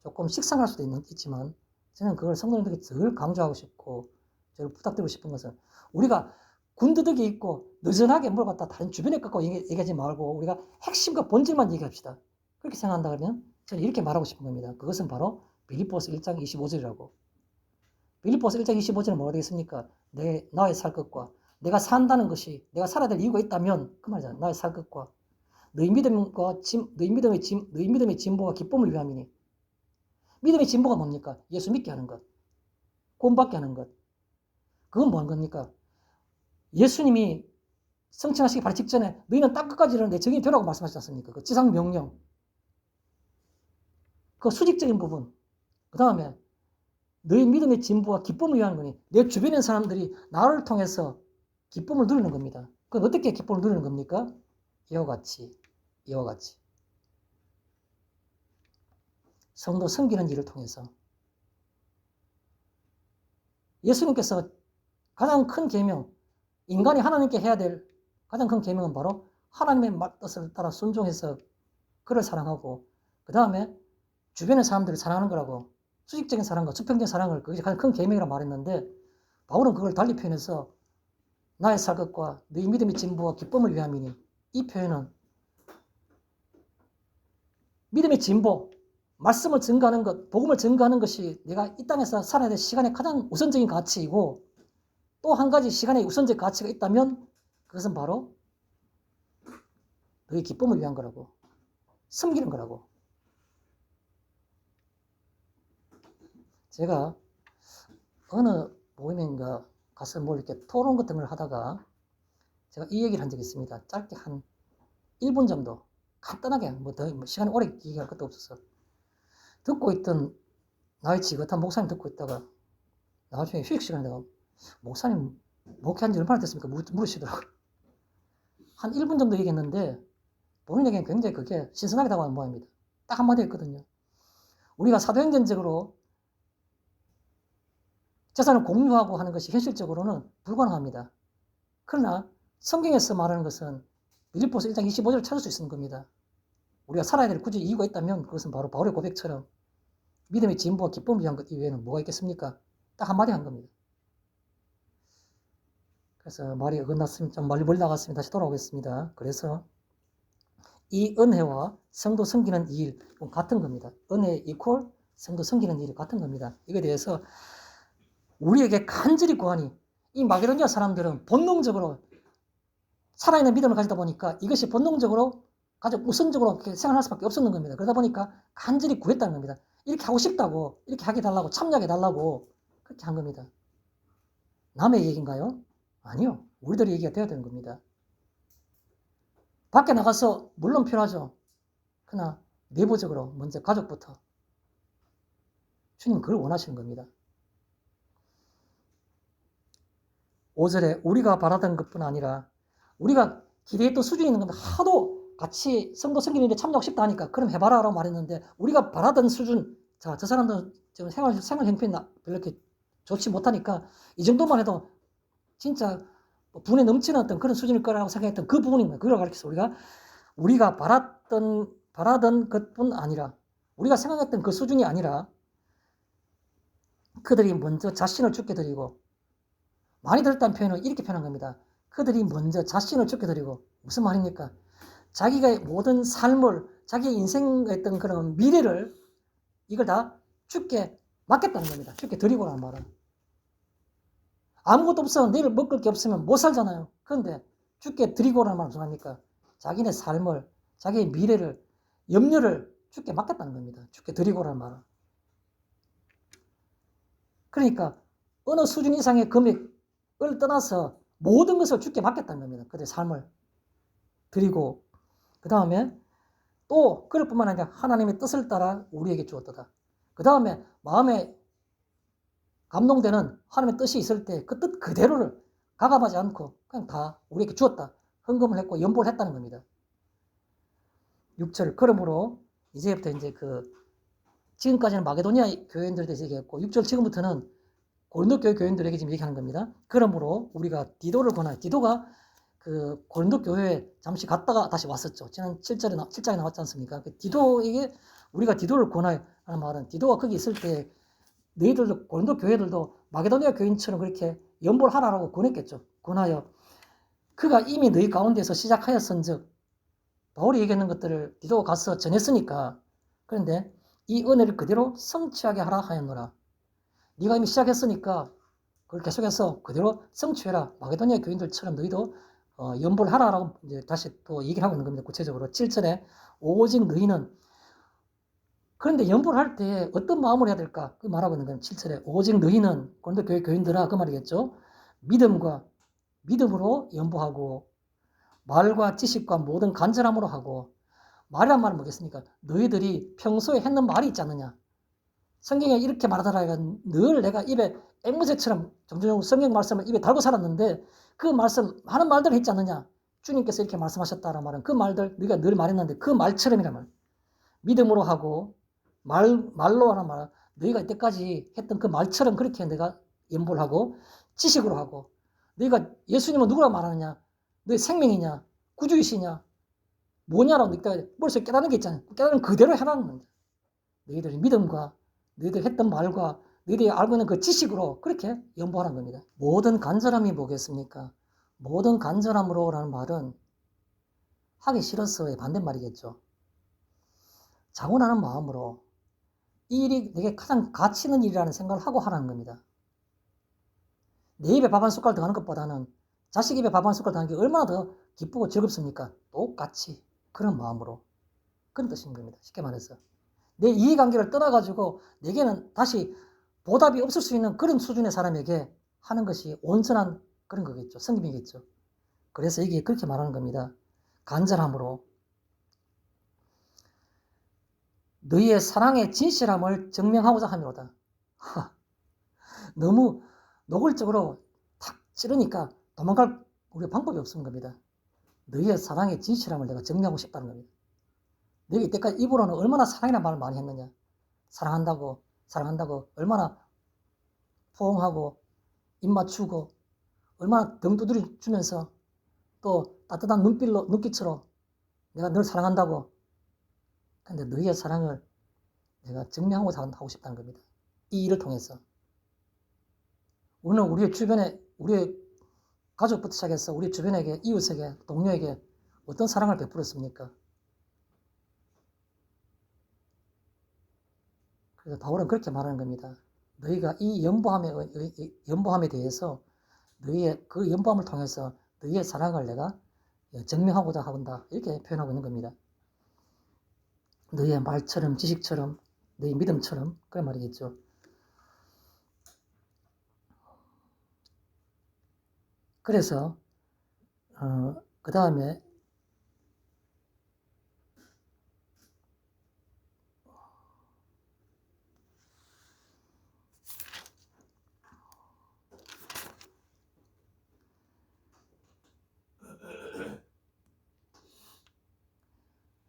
조금 식상할 수도 있지만 저는 그걸 성도님들에게 늘 강조하고 싶고 저를 부탁드리고 싶은 것은 우리가 군더더기 있고 느슨하게 뭘 갖다 다른 주변에 갖고 얘기하지 말고 우리가 핵심과 본질만 얘기합시다. 그렇게 생각한다 그러면 저는 이렇게 말하고 싶은 겁니다. 그것은 바로 빌립보서 1장 25절이라고. 빌립보서 1장 25절은 뭐가 되겠습니까? 나의 살 것과 내가 산다는 것이 내가 살아야 될 이유가 있다면 그 말이잖아. 나의 살 것과 너희 믿음의 진보가 기쁨을 위함이니 믿음의 진보가 뭡니까? 예수 믿게 하는 것, 구원받게 하는 것. 그건 뭐 하는 겁니까? 예수님이 성취하시기 바로 직전에 너희는 땅 끝까지 이르는 내 증인이 되라고 말씀하시지 않습니까? 그 지상 명령, 그 수직적인 부분. 그 다음에 너희 믿음의 진보와 기쁨을 위한 거니 내 주변에 있는 사람들이 나를 통해서 기쁨을 누리는 겁니다. 그건 어떻게 기쁨을 누리는 겁니까? 이와 같이 성도 섬기는 일을 통해서 예수님께서 가장 큰 계명, 인간이 하나님께 해야 될 가장 큰 계명은 바로 하나님의 뜻을 따라 순종해서 그를 사랑하고 그 다음에 주변의 사람들을 사랑하는 거라고 수직적인 사랑과 수평적인 사랑을 그게 가장 큰 계명이라고 말했는데 바울은 그걸 달리 표현해서 나의 살 것과 너희 믿음의 진보와 기쁨을 위함이니, 이 표현은 믿음의 진보, 말씀을 증거하는 것, 복음을 증거하는 것이 내가 이 땅에서 살아야 될 시간의 가장 우선적인 가치이고, 또 한 가지 시간의 우선적 가치가 있다면 그것은 바로 너희 기쁨을 위한 거라고, 섬기는 거라고. 제가 어느 모임인가 가서 뭘 이렇게 토론 같은 걸 하다가 제가 이 얘기를 한 적이 있습니다. 짧게 한 1분 정도 간단하게, 더 시간이 오래 얘기할 것도 없어서 듣고 있던 나의 지긋한 목사님 듣고 있다가 나중에 휴식 시간에 내가 목사님 목회한 지 얼마나 됐습니까? 물으시더라고요. 한 1분 정도 얘기했는데 본인에게는 굉장히 그게 신선하게 다가오는 모양입니다. 딱 한마디 했거든요. 우리가 사도행전적으로 재산을 공유하고 하는 것이 현실적으로는 불가능합니다. 그러나 성경에서 말하는 것은 빌립보서 1장 25절을 찾을 수 있는 겁니다. 우리가 살아야 될 굳이 이유가 있다면 그것은 바로 바울의 고백처럼 믿음의 진보와 기쁨을 위한 것 이외에는 뭐가 있겠습니까? 딱 한마디 한 겁니다. 그래서 말이 어긋났으면 좀 멀리 나갔습니다. 다시 돌아오겠습니다. 그래서 이 은혜와 성도 섬기는 일 같은 겁니다. 은혜 이퀄 성도 섬기는 일이 같은 겁니다. 이거에 대해서 우리에게 간절히 구하니, 이 마게도니아 사람들은 본능적으로 살아있는 믿음을 가지다 보니까 이것이 본능적으로 가장 우선적으로 생각할 수밖에 없었는 겁니다. 그러다 보니까 간절히 구했다는 겁니다. 이렇게 하고 싶다고, 이렇게 하게 달라고, 참여하게 달라고 그렇게 한 겁니다. 남의 얘기인가요? 아니요. 우리들의 얘기가 되어야 되는 겁니다. 밖에 나가서 물론 필요하죠. 그러나 내부적으로 먼저 가족부터 주님 그걸 원하시는 겁니다. 5절에 우리가 바라던 것뿐 아니라 우리가 기대했던 수준이 있는 겁니다. 하도 같이 성도 섬기는 일에 참여하고 싶다 하니까 그럼 해봐라 라고 말했는데, 우리가 바라던 수준, 자, 저 사람들은 지금 생활 형편이 별로 이렇게 좋지 못하니까 이 정도만 해도 진짜 분에 넘치는 어떤 그런 수준일 거라고 생각했던 그 부분입니다. 그걸 가르쳐서 우리가 바라던 것뿐 아니라, 우리가 생각했던 그 수준이 아니라 그들이 먼저 자신을 죽게 드리고, 많이 들었다는 표현은 이렇게 표현한 겁니다. 그들이 먼저 자신을 죽게 드리고, 무슨 말입니까? 자기가 모든 삶을, 자기 인생에 있던 그런 미래를 이걸 다 죽게 맡겼다는 겁니다. 죽게 드리고라는 말은. 아무것도 없어 내일 먹을 게 없으면 못 살잖아요. 그런데 죽게 드리고라는 말은 무슨 말입니까? 자기네 삶을, 자기의 미래를, 염려를 죽게 맡겼다는 겁니다. 죽게 드리고라는 말은. 그러니까 어느 수준 이상의 금액을 떠나서 모든 것을 죽게 맡겼다는 겁니다. 그들의 삶을 드리고, 그 다음에 또 그럴 뿐만 아니라 하나님의 뜻을 따라 우리에게 주었다. 그 다음에 마음에 감동되는 하나님의 뜻이 있을 때 그 뜻 그대로를 가감하지 않고 그냥 다 우리에게 주었다. 헌금을 했고 연보를 했다는 겁니다. 6절, 그러므로 이제부터 이제 지금까지는 마게도니아 교인들에 대해서 얘기했고, 6절 지금부터는 고린도 교회 교인들에게 지금 얘기하는 겁니다. 그러므로 우리가 디도를 권하여, 디도가 고린도 교회에 잠시 갔다가 다시 왔었죠. 지난 7장에 나왔지 않습니까? 디도에게 우리가 디도를 권하여 하는 말은, 디도가 거기 있을 때 너희들도, 고린도 교회들도 마게도니아 교인처럼 그렇게 연보를 하라고 권했겠죠. 권하여 그가 이미 너희 가운데서 시작하였은즉, 바울이 얘기하는 것들을 디도가 가서 전했으니까, 그런데 이 은혜를 그대로 성취하게 하라 하였노라. 네가 이미 시작했으니까 그걸 계속해서 그대로 성취해라. 마게도니아 교인들처럼 너희도 연보를 하라라고 이제 다시 또 얘기를 하고 있는 겁니다. 구체적으로 7절에 오직 너희는, 그런데 연보를 할 때 어떤 마음을 해야 될까? 그 말하고 있는 거예요. 7절에 오직 너희는, 고린도 교회 교인들아, 그 말이겠죠. 믿음으로 연보하고 말과 지식과 모든 간절함으로 하고. 말이란 말은 뭐겠습니까? 너희들이 평소에 했는 말이 있지 않느냐. 성경에 이렇게 말하더라. 늘 내가 입에 앵무새처럼 종종 성경 말씀을 입에 달고 살았는데 그 말씀, 많은 말들을 했지 않느냐. 주님께서 이렇게 말씀하셨다라는 말은 그 말들 네가 늘 말했는데 그 말처럼이란 말. 믿음으로 하고 말로 하는 말, 너희가 이때까지 했던 그 말처럼 그렇게 내가 연보를 하고, 지식으로 하고, 너희가 예수님은 누구라고 말하느냐, 너희 생명이냐, 구주이시냐, 뭐냐라고 너희가 머릿속에 깨닫는 게 있잖아요. 깨닫는 그대로 해라는 겁니다. 너희들의 믿음과 너희들 했던 말과 너희들이 알고 있는 그 지식으로 그렇게 연보하는 겁니다. 모든 간절함이 뭐겠습니까? 모든 간절함으로라는 말은 하기 싫어서의 반대말이겠죠. 자원하는 마음으로 이 일이 내게 가장 가치 있는 일이라는 생각을 하고 하라는 겁니다. 내 입에 밥 한 숟갈 더 하는 것보다는 자식 입에 밥 한 숟갈 더 하는 게 얼마나 더 기쁘고 즐겁습니까? 똑같이 그런 마음으로 그런 뜻인 겁니다. 쉽게 말해서 내 이해관계를 떠나가지고 내게는 다시 보답이 없을 수 있는 그런 수준의 사람에게 하는 것이 온전한 그런 거겠죠. 성김이겠죠. 그래서 이게 그렇게 말하는 겁니다. 간절함으로 너희의 사랑의 진실함을 증명하고자 함이로다. 너무 노골적으로 탁 찌르니까 도망갈 우리 방법이 없는 겁니다. 너희의 사랑의 진실함을 내가 증명하고 싶다는 겁니다. 너희 이때까지 입으로는 얼마나 사랑이라는 말을 많이 했느냐. 사랑한다고 얼마나 포옹하고 입 맞추고 얼마나 등 두드려 주면서 또 따뜻한 눈빛으로 내가 널 사랑한다고. 근데 너희의 사랑을 내가 증명하고 싶다는 겁니다. 이 일을 통해서. 우리는 우리의 주변에, 우리의 가족부터 시작해서 우리 주변에게, 이웃에게, 동료에게 어떤 사랑을 베풀었습니까? 그래서 바울은 그렇게 말하는 겁니다. 너희가 이 연보함에 대해서 너희의 그 연보함을 통해서 너희의 사랑을 내가 증명하고자 한다. 이렇게 표현하고 있는 겁니다. 너희의 말처럼, 지식처럼, 너희 믿음처럼 그런 말이겠죠. 그래서 그 다음에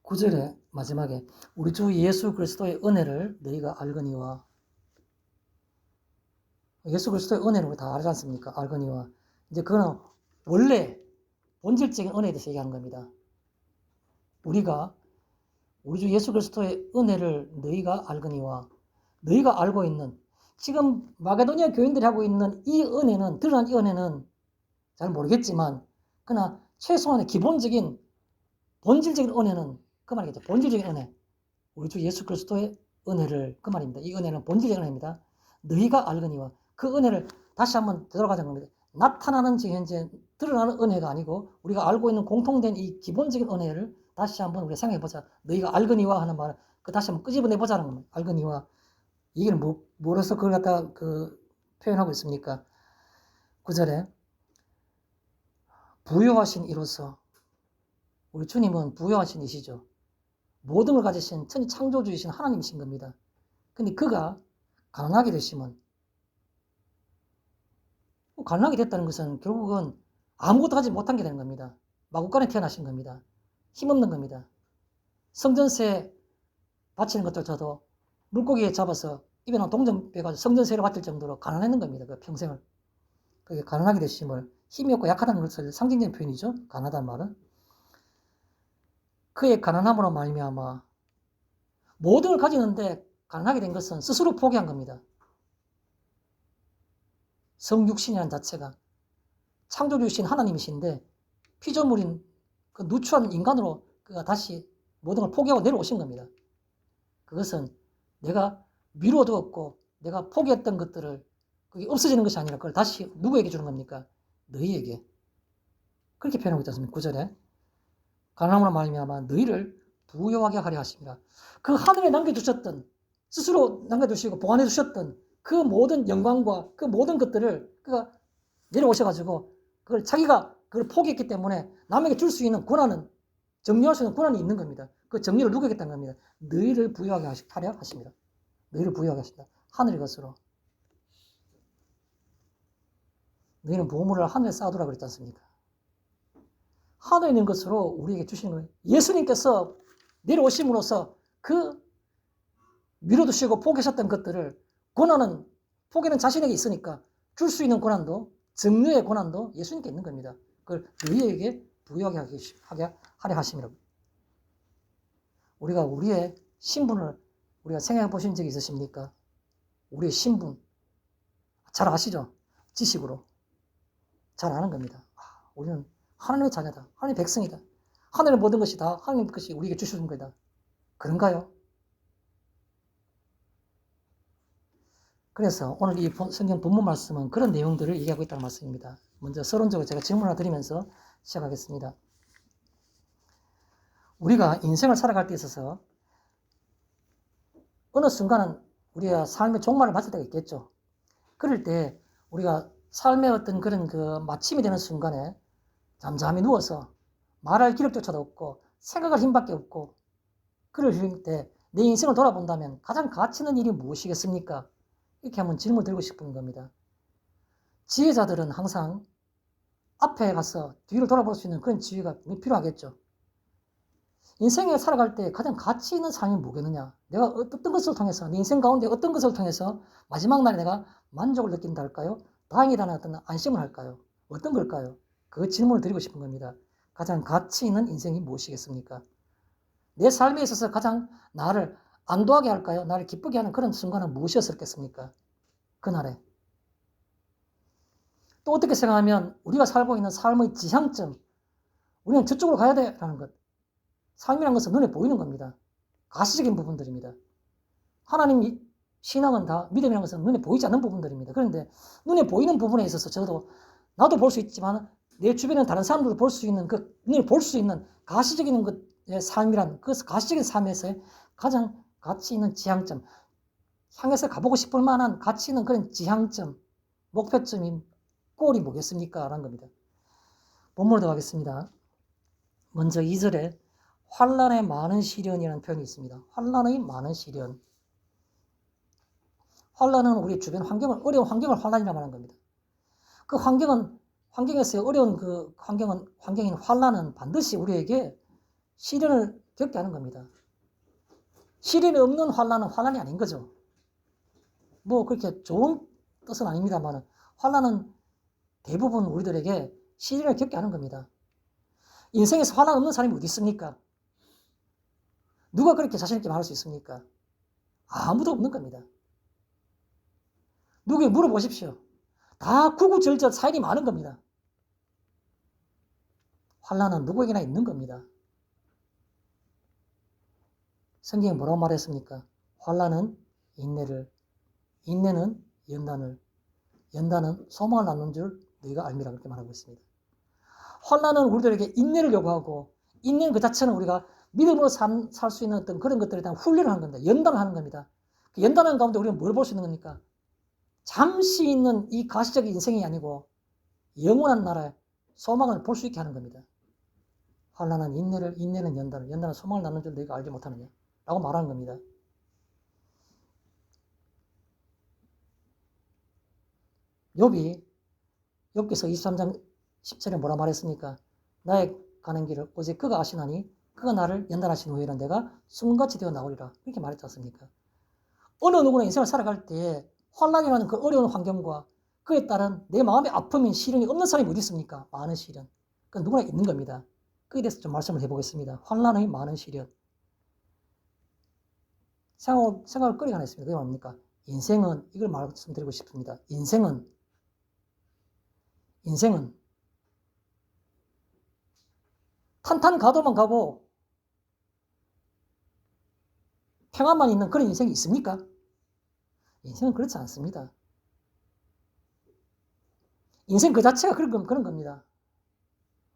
구절의 마지막에 우리 주 예수 그리스도의 은혜를 너희가 알거니와 예수 그리스도의 은혜를 우리 다 알지 않습니까? 알거니와 이제 그거는 원래 본질적인 은혜에 대해서 얘기하는 겁니다. 우리가 우리 주 예수 그리스도의 은혜를 너희가 알거니와 너희가 알고 있는 지금 마게도니아 교인들이 하고 있는 이 은혜는 드러난 이 은혜는 잘 모르겠지만 그러나 최소한의 기본적인 본질적인 은혜는 그 말이겠죠. 본질적인 은혜. 우리 주 예수 그리스도의 은혜를 그 말입니다. 이 은혜는 본질적인 은혜입니다. 너희가 알거니와 그 은혜를 다시 한번 되돌아가자는 겁니다. 나타나는 지금 현재 드러나는 은혜가 아니고 우리가 알고 있는 공통된 이 기본적인 은혜를 다시 한번 우리가 생각해보자. 너희가 알거니와 하는 말을 다시 한번 끄집어내보자는 겁니다. 알거니와 이게 뭐로서 그걸 갖다 표현하고 있습니까? 9절에 부요하신 이로서 우리 주님은 부요하신 이시죠. 모든 걸 가지신 천지 창조주이신 하나님이신 겁니다. 근데 그가 가난하게 되시면 가난하게 됐다는 것은 결국은 아무것도 하지 못한 게 되는 겁니다. 마구간에 태어나신 겁니다. 힘없는 겁니다. 성전세 바치는 것조차도 물고기에 잡아서 입에 나온 동전 빼가지고 성전세를 바칠 정도로 가난했는 겁니다. 그 평생을. 그게 가난하게 되심을 힘이 없고 약하다는 것을 상징적인 표현이죠. 가난하다는 말은. 그의 가난함으로 말미암아 모든 걸 가지는데 가난하게 된 것은 스스로 포기한 겁니다. 성육신이라는 자체가 창조주이신 하나님이신데 피조물인 그 누추한 인간으로 그가 다시 모든 걸 포기하고 내려오신 겁니다. 그것은 내가 미루어두었고 내가 포기했던 것들을 그게 없어지는 것이 아니라 그걸 다시 누구에게 주는 겁니까? 너희에게. 그렇게 표현하고 있지 않습니까? 9절에 가난함으로 말미암아 너희를 부요하게 하려 하심이라. 그 하늘에 남겨두셨던 스스로 남겨두시고 보관해 두셨던 그 모든 영광과 그 모든 것들을 그가 내려오셔가지고 그걸 자기가 그걸 포기했기 때문에 남에게 줄 수 있는 권한은 정리할 수 있는 권한이 있는 겁니다. 그 정리를 누구에게 했다는 겁니다. 너희를 부요하게 하려 하십니다. 너희를 부요하게 하신다. 하늘의 것으로. 너희는 보물을 하늘에 쌓아두라 그랬지 않습니까? 하늘에 있는 것으로 우리에게 주시는 거예요. 예수님께서 내려오심으로써 그 미뤄두시고 포기하셨던 것들을 권한은 포기는 자신에게 있으니까 줄 수 있는 권한도 정리의 권한도 예수님께 있는 겁니다. 그걸 너희에게 부여하게 하려 하심이라고. 우리가 우리의 신분을 우리가 생각해 보신 적이 있으십니까? 우리의 신분. 잘 아시죠? 지식으로. 잘 아는 겁니다. 우리는 하나님의 자녀다. 하나님의 백성이다. 하늘의 모든 것이 다 하나님 것이 우리에게 주시는 거다. 그런가요? 그래서 오늘 이 성경 본문 말씀은 그런 내용들을 얘기하고 있다는 말씀입니다. 먼저 서론적으로 제가 질문 하나 드리면서 시작하겠습니다. 우리가 인생을 살아갈 때 있어서 어느 순간은 우리가 삶의 종말을 맞을 때가 있겠죠. 그럴 때 우리가 삶의 어떤 그런 그 마침이 되는 순간에 잠잠히 누워서 말할 기력조차도 없고 생각할 힘밖에 없고 그럴 때 내 인생을 돌아본다면 가장 가치 있는 일이 무엇이겠습니까? 이렇게 한번 질문 드리고 싶은 겁니다. 지혜자들은 항상 앞에 가서 뒤를 돌아볼 수 있는 그런 지혜가 필요하겠죠. 인생에 살아갈 때 가장 가치 있는 삶이 뭐겠느냐? 내가 어떤 것을 통해서, 내 인생 가운데 어떤 것을 통해서 마지막 날에 내가 만족을 느낀다 할까요? 다행이라는 어떤 안심을 할까요? 어떤 걸까요? 그 질문을 드리고 싶은 겁니다. 가장 가치 있는 인생이 무엇이겠습니까? 내 삶에 있어서 가장 나를 안도하게 할까요? 나를 기쁘게 하는 그런 순간은 무엇이었겠습니까? 그날에. 또 어떻게 생각하면 우리가 살고 있는 삶의 지향점, 우리는 저쪽으로 가야 돼 라는 것. 삶이라는 것은 눈에 보이는 겁니다. 가시적인 부분들입니다. 하나님 신앙은 다 믿음이라는 것은 눈에 보이지 않는 부분들입니다. 그런데 눈에 보이는 부분에 있어서 저도 나도 볼 수 있지만 내 주변에 다른 사람들도 볼 수 있는 그 눈에 볼 수 있는 가시적인 것의 삶이란 그 가시적인 삶에서의 가장 가치 있는 지향점, 향해서 가보고 싶을 만한 가치 있는 그런 지향점, 목표점인 꼴이 뭐겠습니까? 라는 겁니다. 본문으로 들어가겠습니다. 먼저 2절에 환난의 많은 시련이라는 표현이 있습니다. 환난의 많은 시련. 환난은 우리 주변 환경을, 어려운 환경을 환난이라고 하는 겁니다. 그 환경에서의 어려운 그 환경인 환난은 반드시 우리에게 시련을 겪게 하는 겁니다. 시련이 없는 환난은 환난이 아닌 거죠. 뭐 그렇게 좋은 뜻은 아닙니다만 환난은 대부분 우리들에게 시련을 겪게 하는 겁니다. 인생에서 환난 없는 사람이 어디 있습니까? 누가 그렇게 자신 있게 말할 수 있습니까? 아무도 없는 겁니다. 누구에게 물어보십시오. 다 구구절절 사연이 많은 겁니다. 환난은 누구에게나 있는 겁니다. 성경에 뭐라고 말했습니까? 환난은 인내를, 인내는 연단을, 연단은 소망을 낳는 줄 너희가 알미라 그렇게 말하고 있습니다. 환난은 우리들에게 인내를 요구하고 인내는 그 자체는 우리가 믿음으로 살 수 있는 어떤 그런 것들에 대한 훈련을 하는 겁니다. 연단을 하는 겁니다. 그 연단하는 가운데 우리는 뭘 볼 수 있는 겁니까? 잠시 있는 이 가시적인 인생이 아니고 영원한 나라의 소망을 볼 수 있게 하는 겁니다. 환난은 인내를, 인내는 연단을, 연단은 소망을 낳는 줄 너희가 알지 못하느냐 라고 말하는 겁니다. 욥기서 23장 10절에 뭐라 말했습니까? 나의 가는 길을 오직 그가 아시나니 그가 나를 연단하신 후에는 내가 숨같이 되어 나오리라 이렇게 말했지 않습니까? 어느 누구나 인생을 살아갈 때 환난이라는 그 어려운 환경과 그에 따른 내 마음의 아픔인 시련이 없는 사람이 어디 있습니까? 많은 시련. 그건 누구나 있는 겁니다. 그에 대해서 좀 말씀을 해보겠습니다. 환난의 많은 시련. 생각을 끓이게 하나 있습니다. 그게 뭡니까? 인생은, 이걸 말씀드리고 싶습니다. 인생은 탄탄가도만 가고 평안만 있는 그런 인생이 있습니까? 인생은 그렇지 않습니다. 인생 그 자체가 그런 겁니다.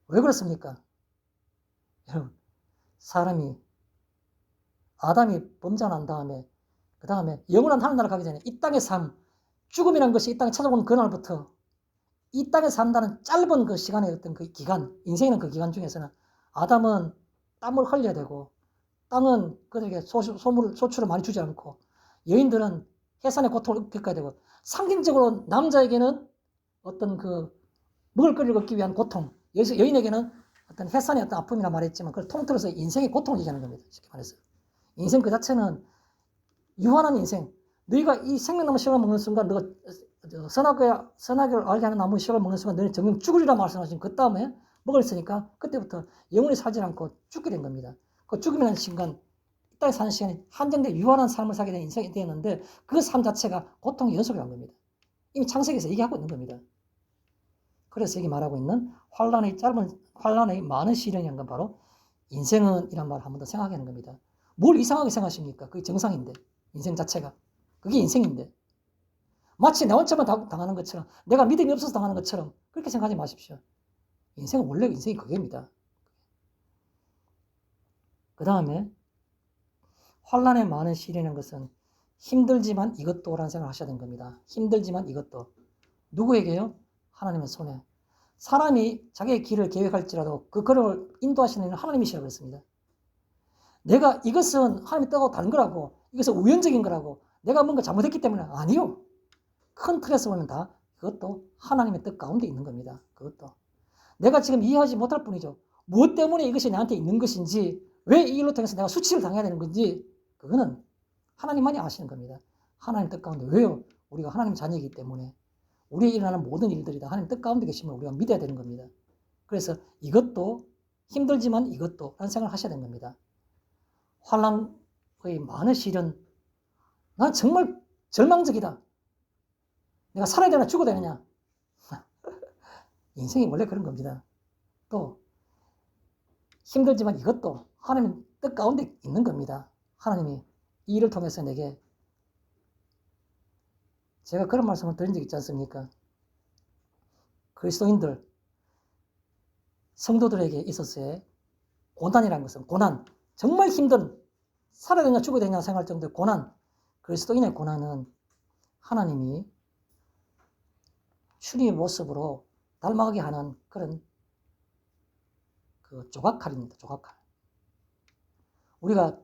왜 그렇습니까? 여러분, 사람이 아담이 범죄한 다음에 그 다음에 영원한 하늘나라 가기 전에 이 땅의 삶, 죽음이라는 것이 이 땅에 찾아오는 그날부터 이 땅에 산다는 짧은 그 시간의 어떤 그 기간, 인생이라는 그 기간 중에서는 아담은 땀을 흘려야 되고 땅은 그들에게 소출을 많이 주지 않고 여인들은 해산의 고통을 겪어야 되고 상징적으로 남자에게는 어떤 그 먹을거리를 얻기 위한 고통, 여인에게는 어떤 해산의 어떤 아픔이라 말했지만 그걸 통틀어서 인생의 고통을 얘기하는 겁니다. 쉽게 말해서. 인생 그 자체는 유한한 인생. 너희가 이 생명나무 씨를 먹는 순간 너가 선악을 알게 하는 나무 씨를 먹는 순간 너희는 정녕 죽으리라 말씀하신 그 다음에 먹을 있으니까 그때부터 영원히 살지 않고 죽게 된 겁니다. 그 죽음이라는 순간 땅에 사는 시간이 한정된 유한한 삶을 살게 된 인생이 되었는데 그 삶 자체가 고통의 연속이라는 겁니다. 이미 창세기에서 얘기하고 있는 겁니다. 그래서 여기 말하고 있는 환란의 많은 시련이라는 건 바로 인생은 이란 말을 한 번 더 생각하는 겁니다. 뭘 이상하게 생각하십니까? 그게 정상인데, 인생 자체가. 그게 인생인데. 마치 내 혼자만 당하는 것처럼, 내가 믿음이 없어서 당하는 것처럼 그렇게 생각하지 마십시오. 인생은 원래 인생이 그게입니다. 그 다음에 환란의 많은 시련이라는 것은 힘들지만 이것도라는 생각을 하셔야 되는 겁니다. 힘들지만 이것도. 누구에게요? 하나님의 손에. 사람이 자기의 길을 계획할지라도 그 걸음을 인도하시는 하나님이시라고 했습니다. 내가 이것은 하나님이 뜻하고 다른 거라고, 이것은 우연적인 거라고, 내가 뭔가 잘못했기 때문에 아니요. 큰 틀에서 보면 다 그것도 하나님의 뜻 가운데 있는 겁니다. 그것도. 내가 지금 이해하지 못할 뿐이죠. 무엇 때문에 이것이 나한테 있는 것인지, 왜 이 일로 통해서 내가 수치를 당해야 되는 건지, 그거는 하나님만이 아시는 겁니다. 하나님 뜻 가운데. 왜요? 우리가 하나님 자녀이기 때문에. 우리에 일어나는 모든 일들이 다 하나님 뜻 가운데 계심을 우리가 믿어야 되는 겁니다. 그래서 이것도 힘들지만 이것도 라는 생각을 하셔야 되는 겁니다. 환란의 많은 시련, 난 정말 절망적이다. 내가 살아야 되나 죽어야 되느냐. 인생이 원래 그런 겁니다. 또 힘들지만 이것도 하나님 뜻 가운데 있는 겁니다. 하나님이 이 일을 통해서 내게, 제가 그런 말씀을 드린 적 있지 않습니까? 그리스도인들, 성도들에게 있어서의 고난이라는 것은, 고난, 정말 힘든, 살아야 되냐 죽어야 되냐 생각할 정도의 고난, 그리스도인의 고난은 하나님이 주님의 모습으로 닮아가게 하는 그런 그 조각칼입니다. 조각칼. 우리가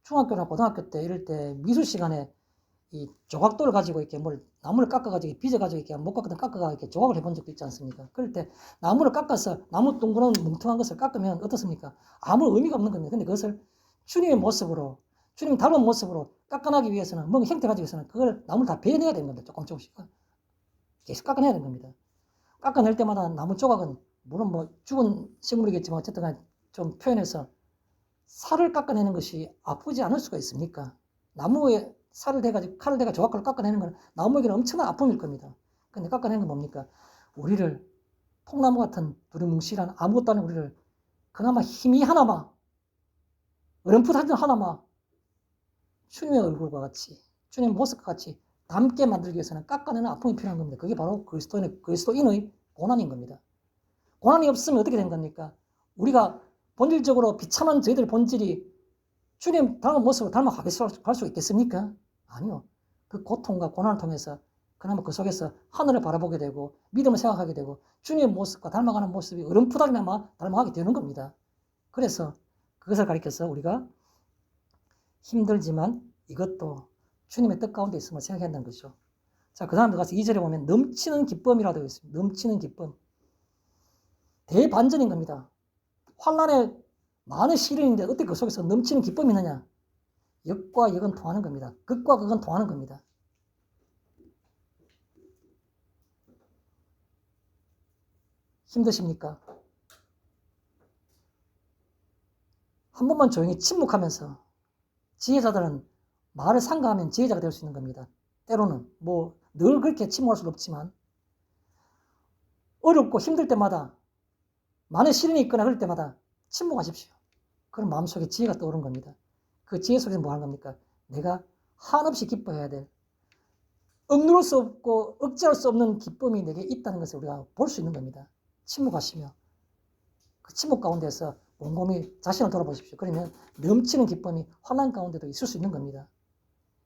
중학교나 고등학교 때 이럴 때 미술 시간에 이 조각돌을 가지고 이렇게 뭘 나무를 깎아가지고 빚어가지고 이렇게 못 깎았던 깎아가 이렇게 조각을 해본 적도 있지 않습니까? 그럴 때 나무를 깎아서 나무 동그란 뭉퉁한 것을 깎으면 어떻습니까? 아무 의미가 없는 겁니다. 근데 그것을 주님의 모습으로, 주님 닮은 모습으로 깎아내기 위해서는, 뭔가 형태 가지고 위해서는 그걸 나무를 다 베어내야 되는 겁니다. 조금씩 계속 깎아내야 되는 겁니다. 깎아낼 때마다 나무 조각은 물론 뭐 죽은 식물이겠지만 어쨌든 간에 좀 표현해서, 살을 깎아내는 것이 아프지 않을 수가 있습니까? 나무에 살을 대가지고 칼을 대가 조각칼로 깎아내는 건 나무에게는 엄청난 아픔일 겁니다. 근데 깎아내는 건 뭡니까? 우리를, 통나무 같은 두루뭉실한 아무것도 아닌 우리를 그나마 힘이 하나마, 어렴풋하진 하나마 주님의 얼굴과 같이, 주님의 모습과 같이 닮게 만들기 위해서는 깎아내는 아픔이 필요한 겁니다. 그게 바로 그리스도인의 고난인 겁니다. 고난이 없으면 어떻게 된 겁니까? 우리가 본질적으로 비참한 저희들 본질이 주님 닮은 모습으로 닮아갈 수 있겠습니까? 아니요. 그 고통과 고난을 통해서 그나마 그 속에서 하늘을 바라보게 되고 믿음을 생각하게 되고 주님의 모습과 닮아가는 모습이 어렴풋하게나마 닮아가게 되는 겁니다. 그래서 그것을 가리켜서 우리가 힘들지만 이것도 주님의 뜻 가운데 있음을 생각해야 한다는 것이죠. 자, 그 다음 들어가서 2절에 보면 넘치는 기쁨이라고 되어 있습니다. 넘치는 기쁨. 대반전인 겁니다. 환란에 많은 시련인데 어떻게 그 속에서 넘치는 기쁨이 있느냐? 역과 역은 통하는 겁니다. 극과 극은 통하는 겁니다. 힘드십니까? 한 번만 조용히 침묵하면서, 지혜자들은 말을 상가하면 지혜자가 될 수 있는 겁니다. 때로는 뭐 늘 그렇게 침묵할 수는 없지만 어렵고 힘들 때마다, 많은 시련이 있거나 그럴 때마다 침묵하십시오. 그럼 마음속에 지혜가 떠오른 겁니다. 그 지혜 속에서 뭐 하는 겁니까? 내가 한없이 기뻐해야 될, 억누를 수 없고 억제할 수 없는 기쁨이 내게 있다는 것을 우리가 볼 수 있는 겁니다. 침묵하시며 그 침묵 가운데서 곰곰이 자신을 돌아보십시오. 그러면 넘치는 기쁨이 환난 가운데도 있을 수 있는 겁니다.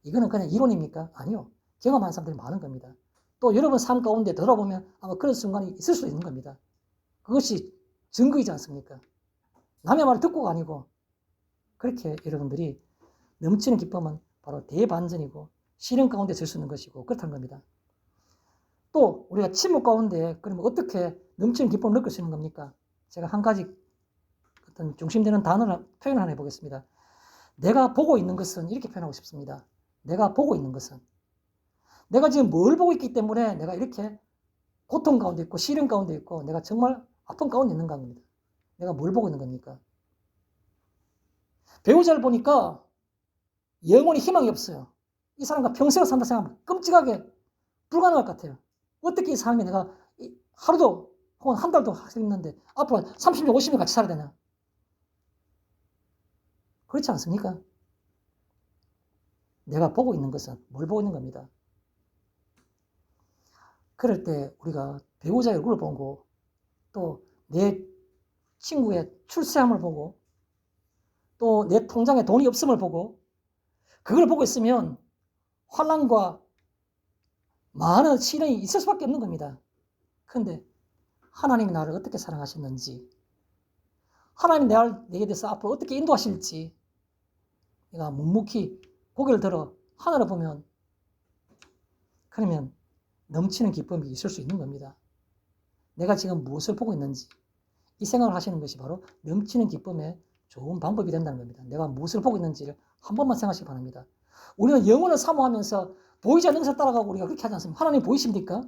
이거는 그냥 이론입니까? 아니요. 경험한 사람들이 많은 겁니다. 또 여러분 삶 가운데 돌아보면 아마 그런 순간이 있을 수 있는 겁니다. 그것이 증거이지 않습니까? 남의 말을 듣고가 아니고, 그렇게 여러분들이 넘치는 기쁨은 바로 대반전이고 시련 가운데 설 수 있는 것이고 그렇다는 겁니다. 또 우리가 침묵 가운데 그러면 어떻게 넘치는 기쁨을 느낄 수 있는 겁니까? 제가 한 가지 어떤 중심되는 단어를 표현을 하나 해보겠습니다. 내가 보고 있는 것은, 이렇게 표현하고 싶습니다. 내가 보고 있는 것은, 내가 지금 뭘 보고 있기 때문에 내가 이렇게 고통 가운데 있고 시련 가운데 있고 내가 정말 아픈 가운데 있는가 합니다. 내가 뭘 보고 있는 겁니까? 배우자를 보니까 영원히 희망이 없어요. 이 사람과 평생을 산다 생각하면 끔찍하게 불가능할 것 같아요. 어떻게 이 삶이 내가 하루도 혹은 한 달도 할 수 있는데 앞으로 30년, 50년 같이 살아야 되나? 그렇지 않습니까? 내가 보고 있는 것은 뭘 보고 있는 겁니다. 그럴 때 우리가 배우자의 얼굴을 보고 또 내 친구의 출세함을 보고 또 내 통장에 돈이 없음을 보고 그걸 보고 있으면 환난과 많은 시련이 있을 수밖에 없는 겁니다. 그런데 하나님이 나를 어떻게 사랑하셨는지, 하나님이 내게 대해서 앞으로 어떻게 인도하실지 내가 묵묵히 고개를 들어 하늘을 보면 그러면 넘치는 기쁨이 있을 수 있는 겁니다. 내가 지금 무엇을 보고 있는지 이 생각을 하시는 것이 바로 넘치는 기쁨의 좋은 방법이 된다는 겁니다. 내가 무엇을 보고 있는지를 한 번만 생각하시기 바랍니다. 우리는 영혼을 사모하면서 보이지 않는 것을 따라가고 우리가 그렇게 하지 않습니까? 하나님 보이십니까?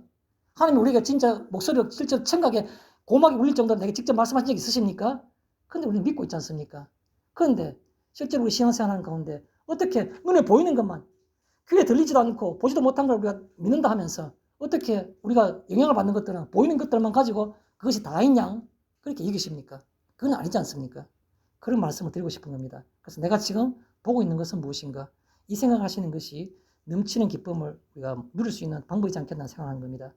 하나님 우리가 진짜 목소리로 실제 청각에 고막이 울릴 정도로 내게 직접 말씀하신 적이 있으십니까? 그런데 우리는 믿고 있지 않습니까? 그런데 실제로 우리 신앙생활하는 가운데 어떻게 눈에 보이는 것만 귀에 들리지도 않고 보지도 못한 걸 우리가 믿는다 하면서 어떻게 우리가 영향을 받는 것들은 보이는 것들만 가지고 그것이 다인 양 그렇게 여기십니까? 그건 아니지 않습니까? 그런 말씀을 드리고 싶은 겁니다. 그래서 내가 지금 보고 있는 것은 무엇인가? 이 생각하시는 것이 넘치는 기쁨을 우리가 누릴 수 있는 방법이지 않겠나 생각하는 겁니다.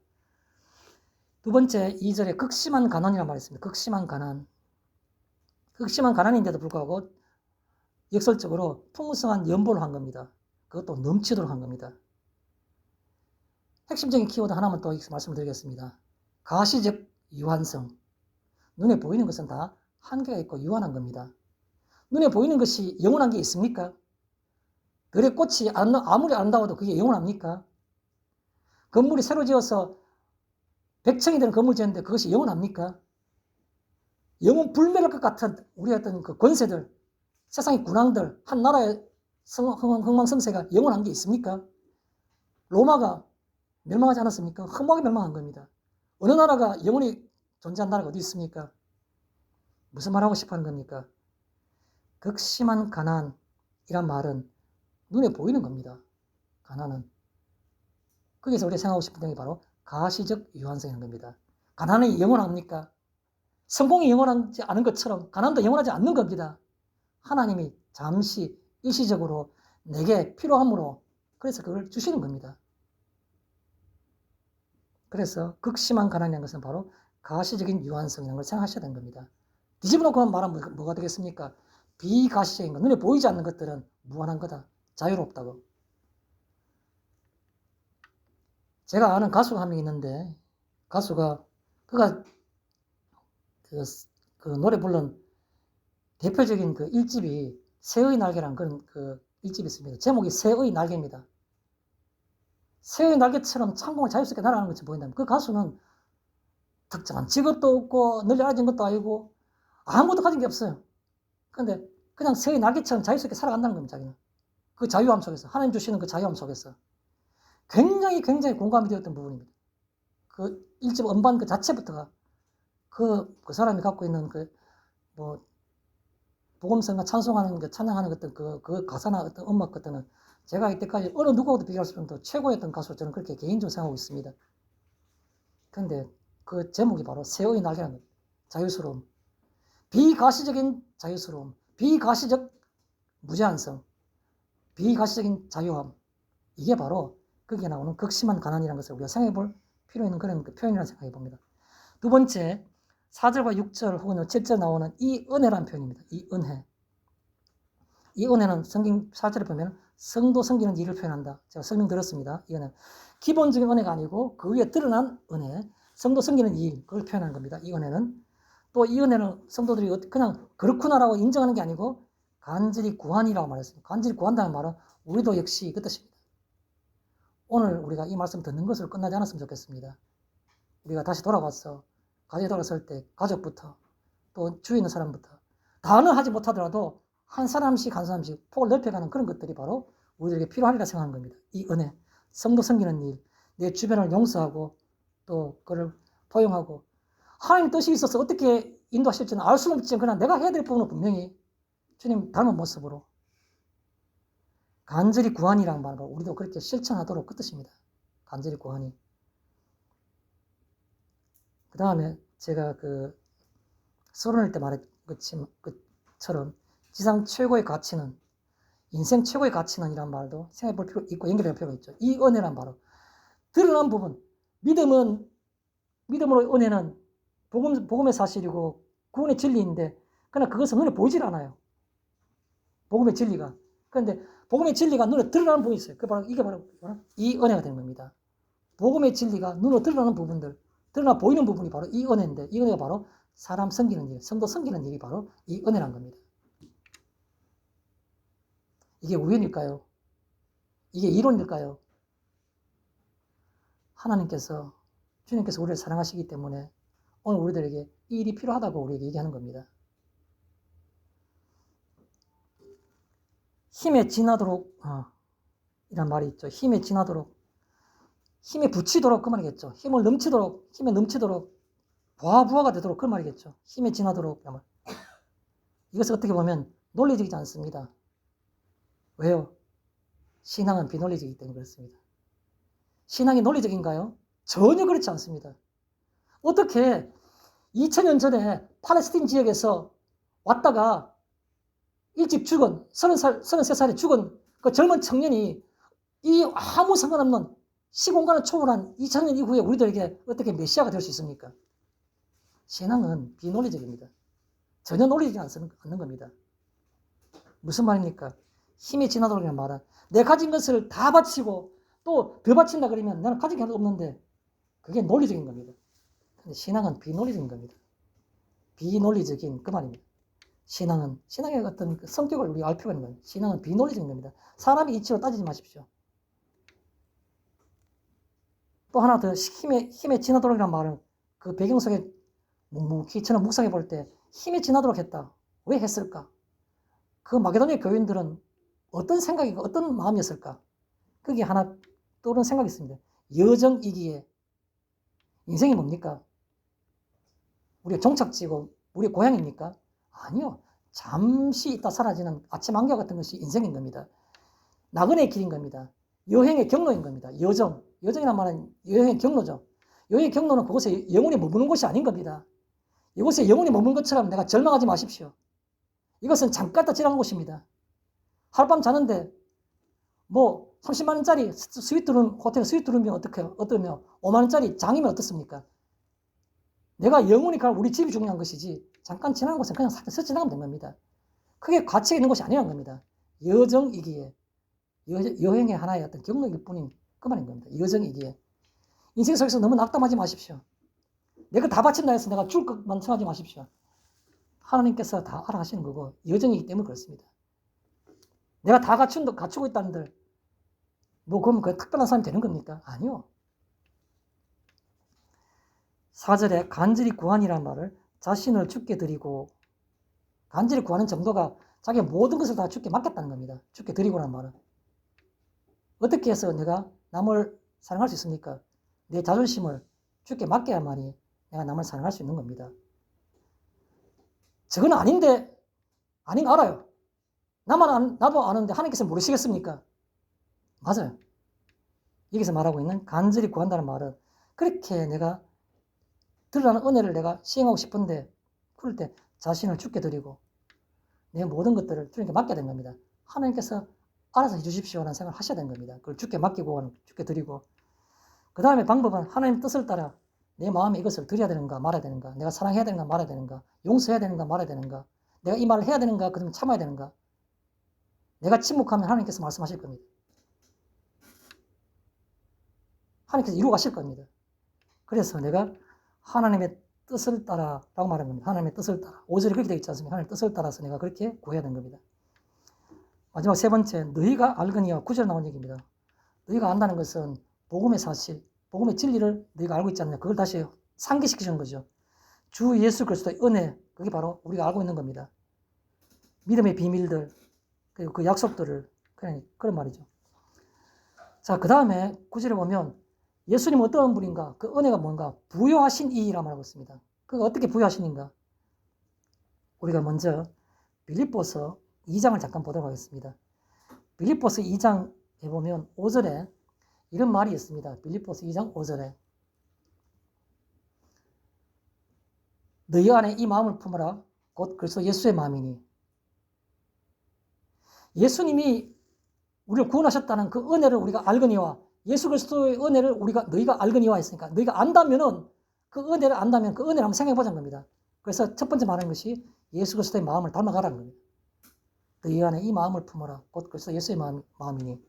두 번째 2절에 극심한 가난이라는 말이 있습니다. 극심한 가난. 극심한 가난인데도 불구하고 역설적으로 풍성한 연보를 한 겁니다. 그것도 넘치도록 한 겁니다. 핵심적인 키워드 하나만 또 말씀드리겠습니다. 가시적 유한성. 눈에 보이는 것은 다 한계가 있고 유한한 겁니다. 눈에 보이는 것이 영원한 게 있습니까? 들의 꽃이 아무리 아름다워도 그게 영원합니까? 건물이 새로 지어서 100층이 되는 건물 지었는데 그것이 영원합니까? 영원 불멸할 것 같은 우리 어떤 그 권세들, 세상의 군왕들, 한 나라의 흥망성쇠가 영원한 게 있습니까? 로마가 멸망하지 않았습니까? 흠하게 멸망한 겁니다. 어느 나라가 영원히 존재한 나라가 어디 있습니까? 무슨 말하고 싶어 하는 겁니까? 극심한 가난이란 말은 눈에 보이는 겁니다. 가난은. 거기서 우리가 생각하고 싶은 점이 바로 가시적 유한성인 겁니다. 가난이 영원합니까? 성공이 영원하지 않은 것처럼 가난도 영원하지 않는 겁니다. 하나님이 잠시 일시적으로 내게 필요함으로 그래서 그걸 주시는 겁니다. 그래서 극심한 가난이라는 것은 바로 가시적인 유한성이라는 걸 생각하셔야 되는 겁니다. 뒤집어놓고 말하면 뭐가 되겠습니까? 비가시적인 것, 눈에 보이지 않는 것들은 무한한 거다. 자유롭다고. 제가 아는 가수가 한 명 있는데 가수가 그가 그 노래 부른 대표적인 그 1집이 새의 날개라는 그런 그 1집이 있습니다. 제목이 새의 날개입니다. 새의 날개처럼 창공을 자유스럽게 날아가는 것이 보인다면 그 가수는 특정한 직업도 없고 널리 알아진 것도 아니고 아무것도 가진 게 없어요. 그런데 그냥 새의 날개처럼 자유스럽게 살아간다는 겁니다. 자기는. 그 자유함 속에서 하나님 주시는 그 자유함 속에서 굉장히 공감이 되었던 부분입니다. 그 1집 음반 그 자체부터가 그 사람이 갖고 있는 복음성과 찬송하는 그 찬양하는 어떤 그 가사나 어떤 음악 같은 제가 이때까지 어느 누구와도 비교할 수 없는 최고였던 가수로 저는 그렇게 개인적으로 생각하고 있습니다. 그런데 그 제목이 바로 새의 날개라는 겁니다. 자유스러움. 비가시적인 자유스러움. 비가시적 무제한성. 비가시적인 자유함. 이게 바로 거기에 나오는 극심한 가난이라는 것을 우리가 생각해 볼 필요 있는 그런 표현이라고 생각해 봅니다. 두 번째, 4절과 6절 혹은 7절 나오는 이 은혜라는 표현입니다. 이 은혜. 이 은혜는 성경 4절에 보면 성도 섬기는 일을 표현한다. 제가 설명드렸습니다. 이 은혜. 기본적인 은혜가 아니고 그 위에 드러난 은혜. 성도 섬기는 일, 그걸 표현하는 겁니다. 이 은혜는. 또 이 은혜는 성도들이 그냥 그렇구나라고 인정하는 게 아니고 간절히 구한이라고 말했습니다. 간절히 구한다는 말은 우리도 역시 그 뜻입니다. 오늘 우리가 이 말씀 듣는 것으로 끝나지 않았으면 좋겠습니다. 우리가 다시 돌아가서 가정에 돌아설 때 가족부터 또 주위에 있는 사람부터 다는 하지 못하더라도 한 사람씩 폭을 넓혀가는 그런 것들이 바로 우리들에게 필요하리라 생각하는 겁니다. 이 은혜, 성도 섬기는 일, 내 주변을 용서하고 또 그걸 포용하고 하나님 뜻이 있어서 어떻게 인도하실지는 알 수는 없지만 그러나 내가 해야 될 부분은 분명히 주님 닮은 모습으로 간절히 구하니라는 말을 우리도 그렇게 실천하도록 그 뜻입니다. 간절히 구하니. 그 다음에 제가 그 서론할 때 말했 것처럼 지상 최고의 가치는, 인생 최고의 가치는 이란 말도 생각해 볼 필요 있고 연결할 필요가 있죠. 이 은혜란 바로 드러난 부분, 믿음으로 은혜는 복음의 사실이고 구원의 진리인데, 그러나 그것은 눈에 보이질 않아요. 복음의 진리가. 그런데 복음의 진리가 눈에 드러나는 부분이 있어요. 이게 바로 이 은혜가 되는 겁니다. 복음의 진리가 눈으로 드러나는 부분들, 드러나 보이는 부분이 바로 이 은혜인데, 이 은혜가 바로 사람 섬기는 일, 성도 섬기는 일이 바로 이 은혜란 겁니다. 이게 우연일까요? 이게 이론일까요? 주님께서 우리를 사랑하시기 때문에 오늘 우리들에게 이 일이 필요하다고 우리에게 얘기하는 겁니다. 힘에 지나도록, 이란 말이 있죠. 힘에 지나도록, 힘에 붙이도록 그 말이겠죠. 힘에 넘치도록, 부하가 되도록 그 말이겠죠. 힘에 지나도록. 이것을 어떻게 보면 논리적이지 않습니다. 왜요? 신앙은 비논리적이기 때문에 그렇습니다. 신앙이 논리적인가요? 전혀 그렇지 않습니다. 어떻게 2000년 전에 팔레스틴 지역에서 왔다가 일찍 죽은 33살에 죽은 그 젊은 청년이 이 아무 상관없는 시공간을 초월한 2000년 이후에 우리들에게 어떻게 메시아가 될 수 있습니까? 신앙은 비논리적입니다. 전혀 논리적이지 않는 겁니다. 무슨 말입니까? 힘에 지나도록이라는 말은 내 가진 것을 다 바치고 또 더 바친다 그러면 나는 가진 게 하나도 없는데, 그게 논리적인 겁니다. 근데 신앙은 비논리적인 겁니다. 비논리적인 그 말입니다. 신앙의 어떤 그 성격을 우리가 알 필요가 있는 거예요. 신앙은 비논리적인 겁니다. 사람의 이치로 따지지 마십시오. 또 하나 더, 힘에 지나도록이라는 말은 그 배경 속에 묵묵히 저는 묵상해 볼 때 힘에 지나도록 했다. 왜 했을까? 그 마게도니아 교인들은 어떤 생각이고 어떤 마음이었을까? 그게 하나 떠오르는 생각이 있습니다. 여정이기에. 인생이 뭡니까? 우리가 종착지고 우리의 고향입니까? 아니요. 잠시 있다 사라지는 아침 안개 같은 것이 인생인 겁니다. 나그네의 길인 겁니다. 여행의 경로인 겁니다. 여정이란 말은 여행의 경로죠. 여행의 경로는 그곳에 영원히 머무는 곳이 아닌 겁니다. 이곳에 영원히 머무는 것처럼 내가 절망하지 마십시오. 이것은 잠깐 다 지나간 곳입니다. 하룻밤 자는데 30만 원짜리 호텔 스위트룸이면 어떠며 5만 원짜리 장이면 어떻습니까? 내가 영원히 갈 우리 집이 중요한 것이지 잠깐 지나간 곳은 그냥 스쳐 지나가면 된 겁니다. 그게 가치가 있는 것이 아니라는 겁니다. 여정이기에, 여행의 하나의 어떤 경로일 뿐인 그 말인 겁니다. 여정이기에. 인생 속에서 너무 낙담하지 마십시오. 내가 다 바친다 해서 내가 죽을 것만 생각하지 마십시오. 하나님께서 다 알아하시는 거고 여정이기 때문에 그렇습니다. 내가 다 갖추고 있다는들 그러면 그 특별한 사람이 되는 겁니까? 아니요. 4절에 간절히 구하니라는 말을 자신을 주께 드리고, 간절히 구하는 정도가 자기의 모든 것을 다 주께 맡겼다는 겁니다. 주께 드리고라는 말은. 어떻게 해서 내가 남을 사랑할 수 있습니까? 내 자존심을 주께 맡겨야만이 내가 남을 사랑할 수 있는 겁니다. 저건 아닌 거 알아요. 나도 아는데 하나님께서 모르시겠습니까? 맞아요. 여기서 말하고 있는 간절히 구한다는 말은 그렇게 내가 드러나는 은혜를 내가 시행하고 싶은데 그럴 때 자신을 주께 드리고 내 모든 것들을 주님께 맡게 된 겁니다. 하나님께서 알아서 해주십시오라는 생각을 하셔야 되는 겁니다. 그걸 주께 맡기고 주께 드리고, 그 다음에 방법은 하나님 뜻을 따라 내 마음에 이것을 드려야 되는가 말아야 되는가, 내가 사랑해야 되는가 말아야 되는가, 용서해야 되는가 말아야 되는가, 내가 이 말을 해야 되는가 그러면 참아야 되는가, 내가 침묵하면 하나님께서 말씀하실 겁니다. 하나님께서 이루어 가실 겁니다. 그래서 내가 하나님의 뜻을 따라 라고 말하는 겁니다. 하나님의 뜻을 따라. 5절에 그렇게 되어 있지 않습니까? 하나님의 뜻을 따라서 내가 그렇게 구해야 되는 겁니다. 마지막 세 번째, 너희가 알거니와 9절에 나온 얘기입니다. 너희가 안다는 것은 복음의 사실, 복음의 진리를 너희가 알고 있지 않느냐. 그걸 다시 상기시키는 거죠. 주 예수 그리스도의 은혜, 그게 바로 우리가 알고 있는 겁니다. 믿음의 비밀들, 그리고 그 약속들을, 그런 말이죠. 자, 그 다음에 9절에 보면 예수님은 어떤 분인가? 그 은혜가 뭔가? 부요하신 이라고 말하고 있습니다. 그가 어떻게 부요하신인가? 우리가 먼저 빌립보서 2장을 잠깐 보도록 하겠습니다. 빌립보서 2장에 보면 5절에 이런 말이 있습니다. 빌립보서 2장 5절에 너희 안에 이 마음을 품어라. 곧 그리스도 예수의 마음이니. 예수님이 우리를 구원하셨다는 그 은혜를 우리가 알거니와 예수 그리스도의 은혜를 너희가 알거니와 했으니까 너희가 안다면은 그 은혜를 안다면 그 은혜를 한번 생각해 보자는 겁니다. 그래서 첫 번째 말하는 것이 예수 그리스도의 마음을 닮아가라는 겁니다. 너희 안에 이 마음을 품어라. 곧 그리스도 예수의 마음이니.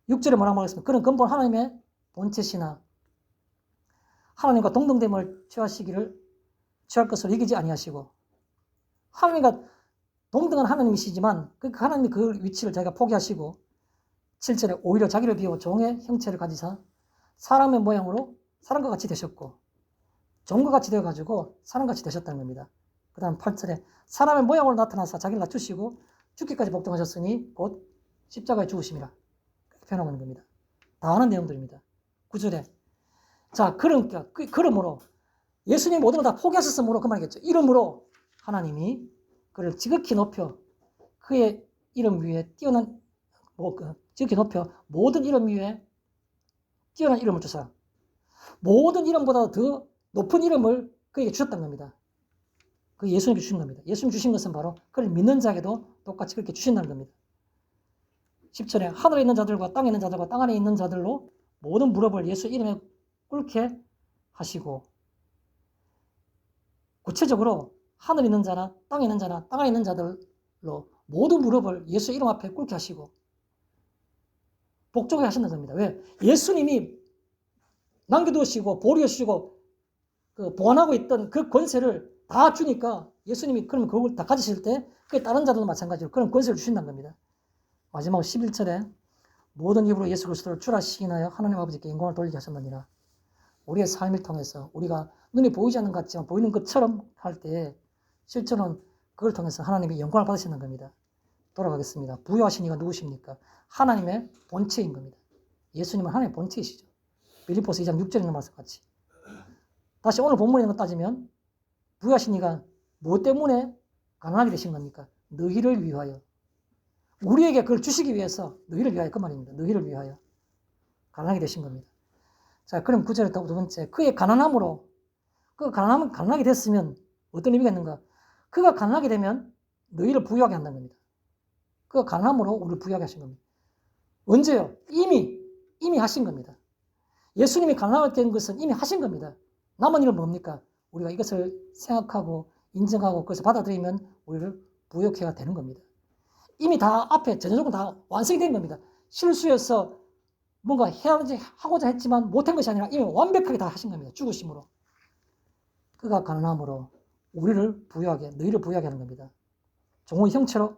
6절에 뭐라고 말했습니까? 그런 근본 하나님의 본체시나 하나님과 동등됨을 취할 것으로 여기지 아니하시고 하나님과 동등한 하나님이시지만 그 하나님이 그 위치를 자기가 포기하시고 7절에 오히려 자기를 비워 종의 형체를 가지사 사람의 모양으로 사람과 같이 되셨고 종과 같이 되어가지고 사람같이 되셨다는 겁니다. 그 다음 8절에 사람의 모양으로 나타나서 자기를 낮추시고 죽기까지 복종하셨으니 곧 십자가에 죽으심이라 표현하고 있는 겁니다. 다 아는 내용들입니다. 9절에 자 그러므로 예수님 모든 걸 다 포기하셨으므로 그 말이겠죠. 이름으로 하나님이 그를 지극히 높여 그의 이름 위에 지극히 높여 모든 이름 위에 뛰어난 이름을 주사 모든 이름보다 더 높은 이름을 그에게 주셨다는 겁니다. 그 예수님께 주신 겁니다. 예수님 주신 것은 바로 그를 믿는 자에게도 똑같이 그렇게 주신다는 겁니다. 10절에 하늘에 있는 자들과 땅에 있는 자들과 땅 안에 있는 자들로 모든 무릎을 예수 이름에 꿇게 하시고 구체적으로 하늘에 있는 자나 땅에 있는 자나 땅 안에 있는 자들로 모든 무릎을 예수 이름 앞에 꿇게 하시고 복종하게 하신다는 겁니다. 왜? 예수님이 남겨두시고 보류하시고 보관하고 있던 그 권세를 다 주니까 예수님이 그러면 그걸 다 가지실 때 그게 다른 자들도 마찬가지로 그런 권세를 주신다는 겁니다. 마지막 11절에 모든 입으로 예수 그리스도를 주라 시인하여 하나님 아버지께 영광을 돌리게 하셨느니라. 우리의 삶을 통해서 우리가 눈에 보이지 않는 것 같지만 보이는 것처럼 할 때 실제로는 그걸 통해서 하나님이 영광을 받으시는 겁니다. 돌아가겠습니다. 부여하신 이가 누구십니까? 하나님의 본체인 겁니다. 예수님은 하나님의 본체이시죠. 빌립보서 2장 6절에 있는 말씀 같이. 다시 오늘 본문에 있는 것 따지면 부여하신 이가 무엇 때문에 가난하게 되신 겁니까? 너희를 위하여. 우리에게 그걸 주시기 위해서 너희를 위하여 그 말입니다. 너희를 위하여 가난하게 되신 겁니다. 자, 그럼 9절에 두 번째 그의 가난함으로 가난하게 됐으면 어떤 의미가 있는가? 그가 가난하게 되면 너희를 부유하게 한다는 겁니다. 그가 가난함으로 우리를 부유하게 하신 겁니다. 언제요? 이미 하신 겁니다. 예수님이 가난하게 된 것은 이미 하신 겁니다. 남은 일은 뭡니까? 우리가 이것을 생각하고 인정하고 그것을 받아들이면 우리를 부유하게 되는 겁니다. 이미 다 앞에 전적으로 다 완성이 된 겁니다. 실수해서 뭔가 해야지 하고자 했지만 못한 것이 아니라 이미 완벽하게 다 하신 겁니다. 죽으심으로. 그가 가난함으로 우리를 부유하게, 너희를 부유하게 하는 겁니다. 종의 형체로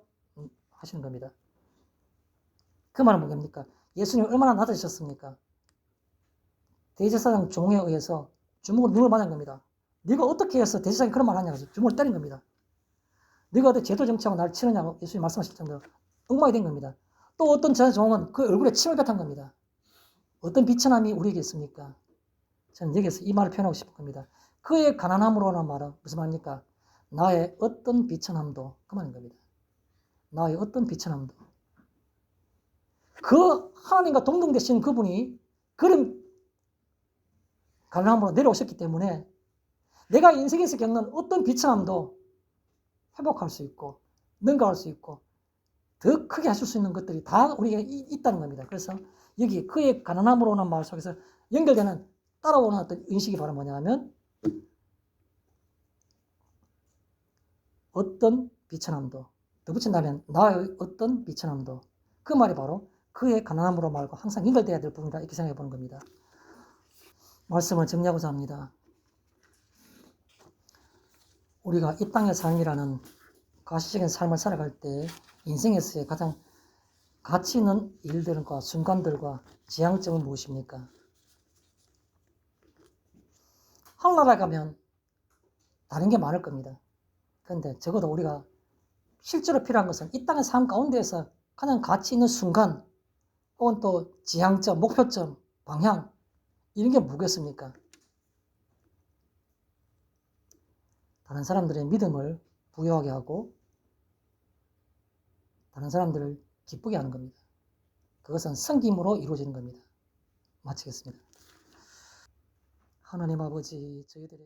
하시는 겁니다. 그 말은 뭡니까? 예수님이 얼마나 낮아지셨습니까? 대제사장 종에 의해서 주먹으로 눈을 맞은 겁니다. 네가 어떻게 해서 대제사장이 그런 말 하냐고 주먹을 때린 겁니다. 네가 어떻게 제도 정치하고 날 치느냐고 예수님이 말씀하실 정도로 엉망이 된 겁니다. 또 어떤 제사장은 그 얼굴에 침을 뱉은 겁니다. 어떤 비천함이 우리에게 있습니까? 저는 여기서 이 말을 표현하고 싶은 겁니다. 그의 가난함으로라는 말은 무슨 말입니까? 나의 어떤 비천함도 그 말인 겁니다. 나의 어떤 비천함도. 그 하나님과 동등되신 그분이 그런 가난함으로 내려오셨기 때문에 내가 인생에서 겪는 어떤 비천함도 회복할 수 있고 능가할 수 있고 더 크게 하실 수 있는 것들이 다 우리에게 있다는 겁니다. 그래서 여기 그의 가난함으로는 말 속에서 연결되는 따라오는 어떤 인식이 바로 뭐냐면 어떤 비천함도 더 붙인다면 나의 어떤 비천함도 그 말이 바로 그의 가난함으로 말고 항상 연결돼야 될 부분이다 이렇게 생각해 보는 겁니다. 말씀을 정리하고자 합니다. 우리가 이 땅의 삶이라는 가시적인 삶을 살아갈 때 인생에서의 가장 가치 있는 일들과 순간들과 지향점은 무엇입니까? 하늘나라에 가면 다른 게 많을 겁니다. 그런데 적어도 우리가 실제로 필요한 것은 이 땅의 삶 가운데에서 가장 가치 있는 순간 혹은 또 지향점, 목표점, 방향 이런 게 뭐겠습니까? 다른 사람들의 믿음을 부여하게 하고 다른 사람들을 기쁘게 하는 겁니다. 그것은 섬김으로 이루어지는 겁니다. 마치겠습니다. 하나님 아버지, 저희들의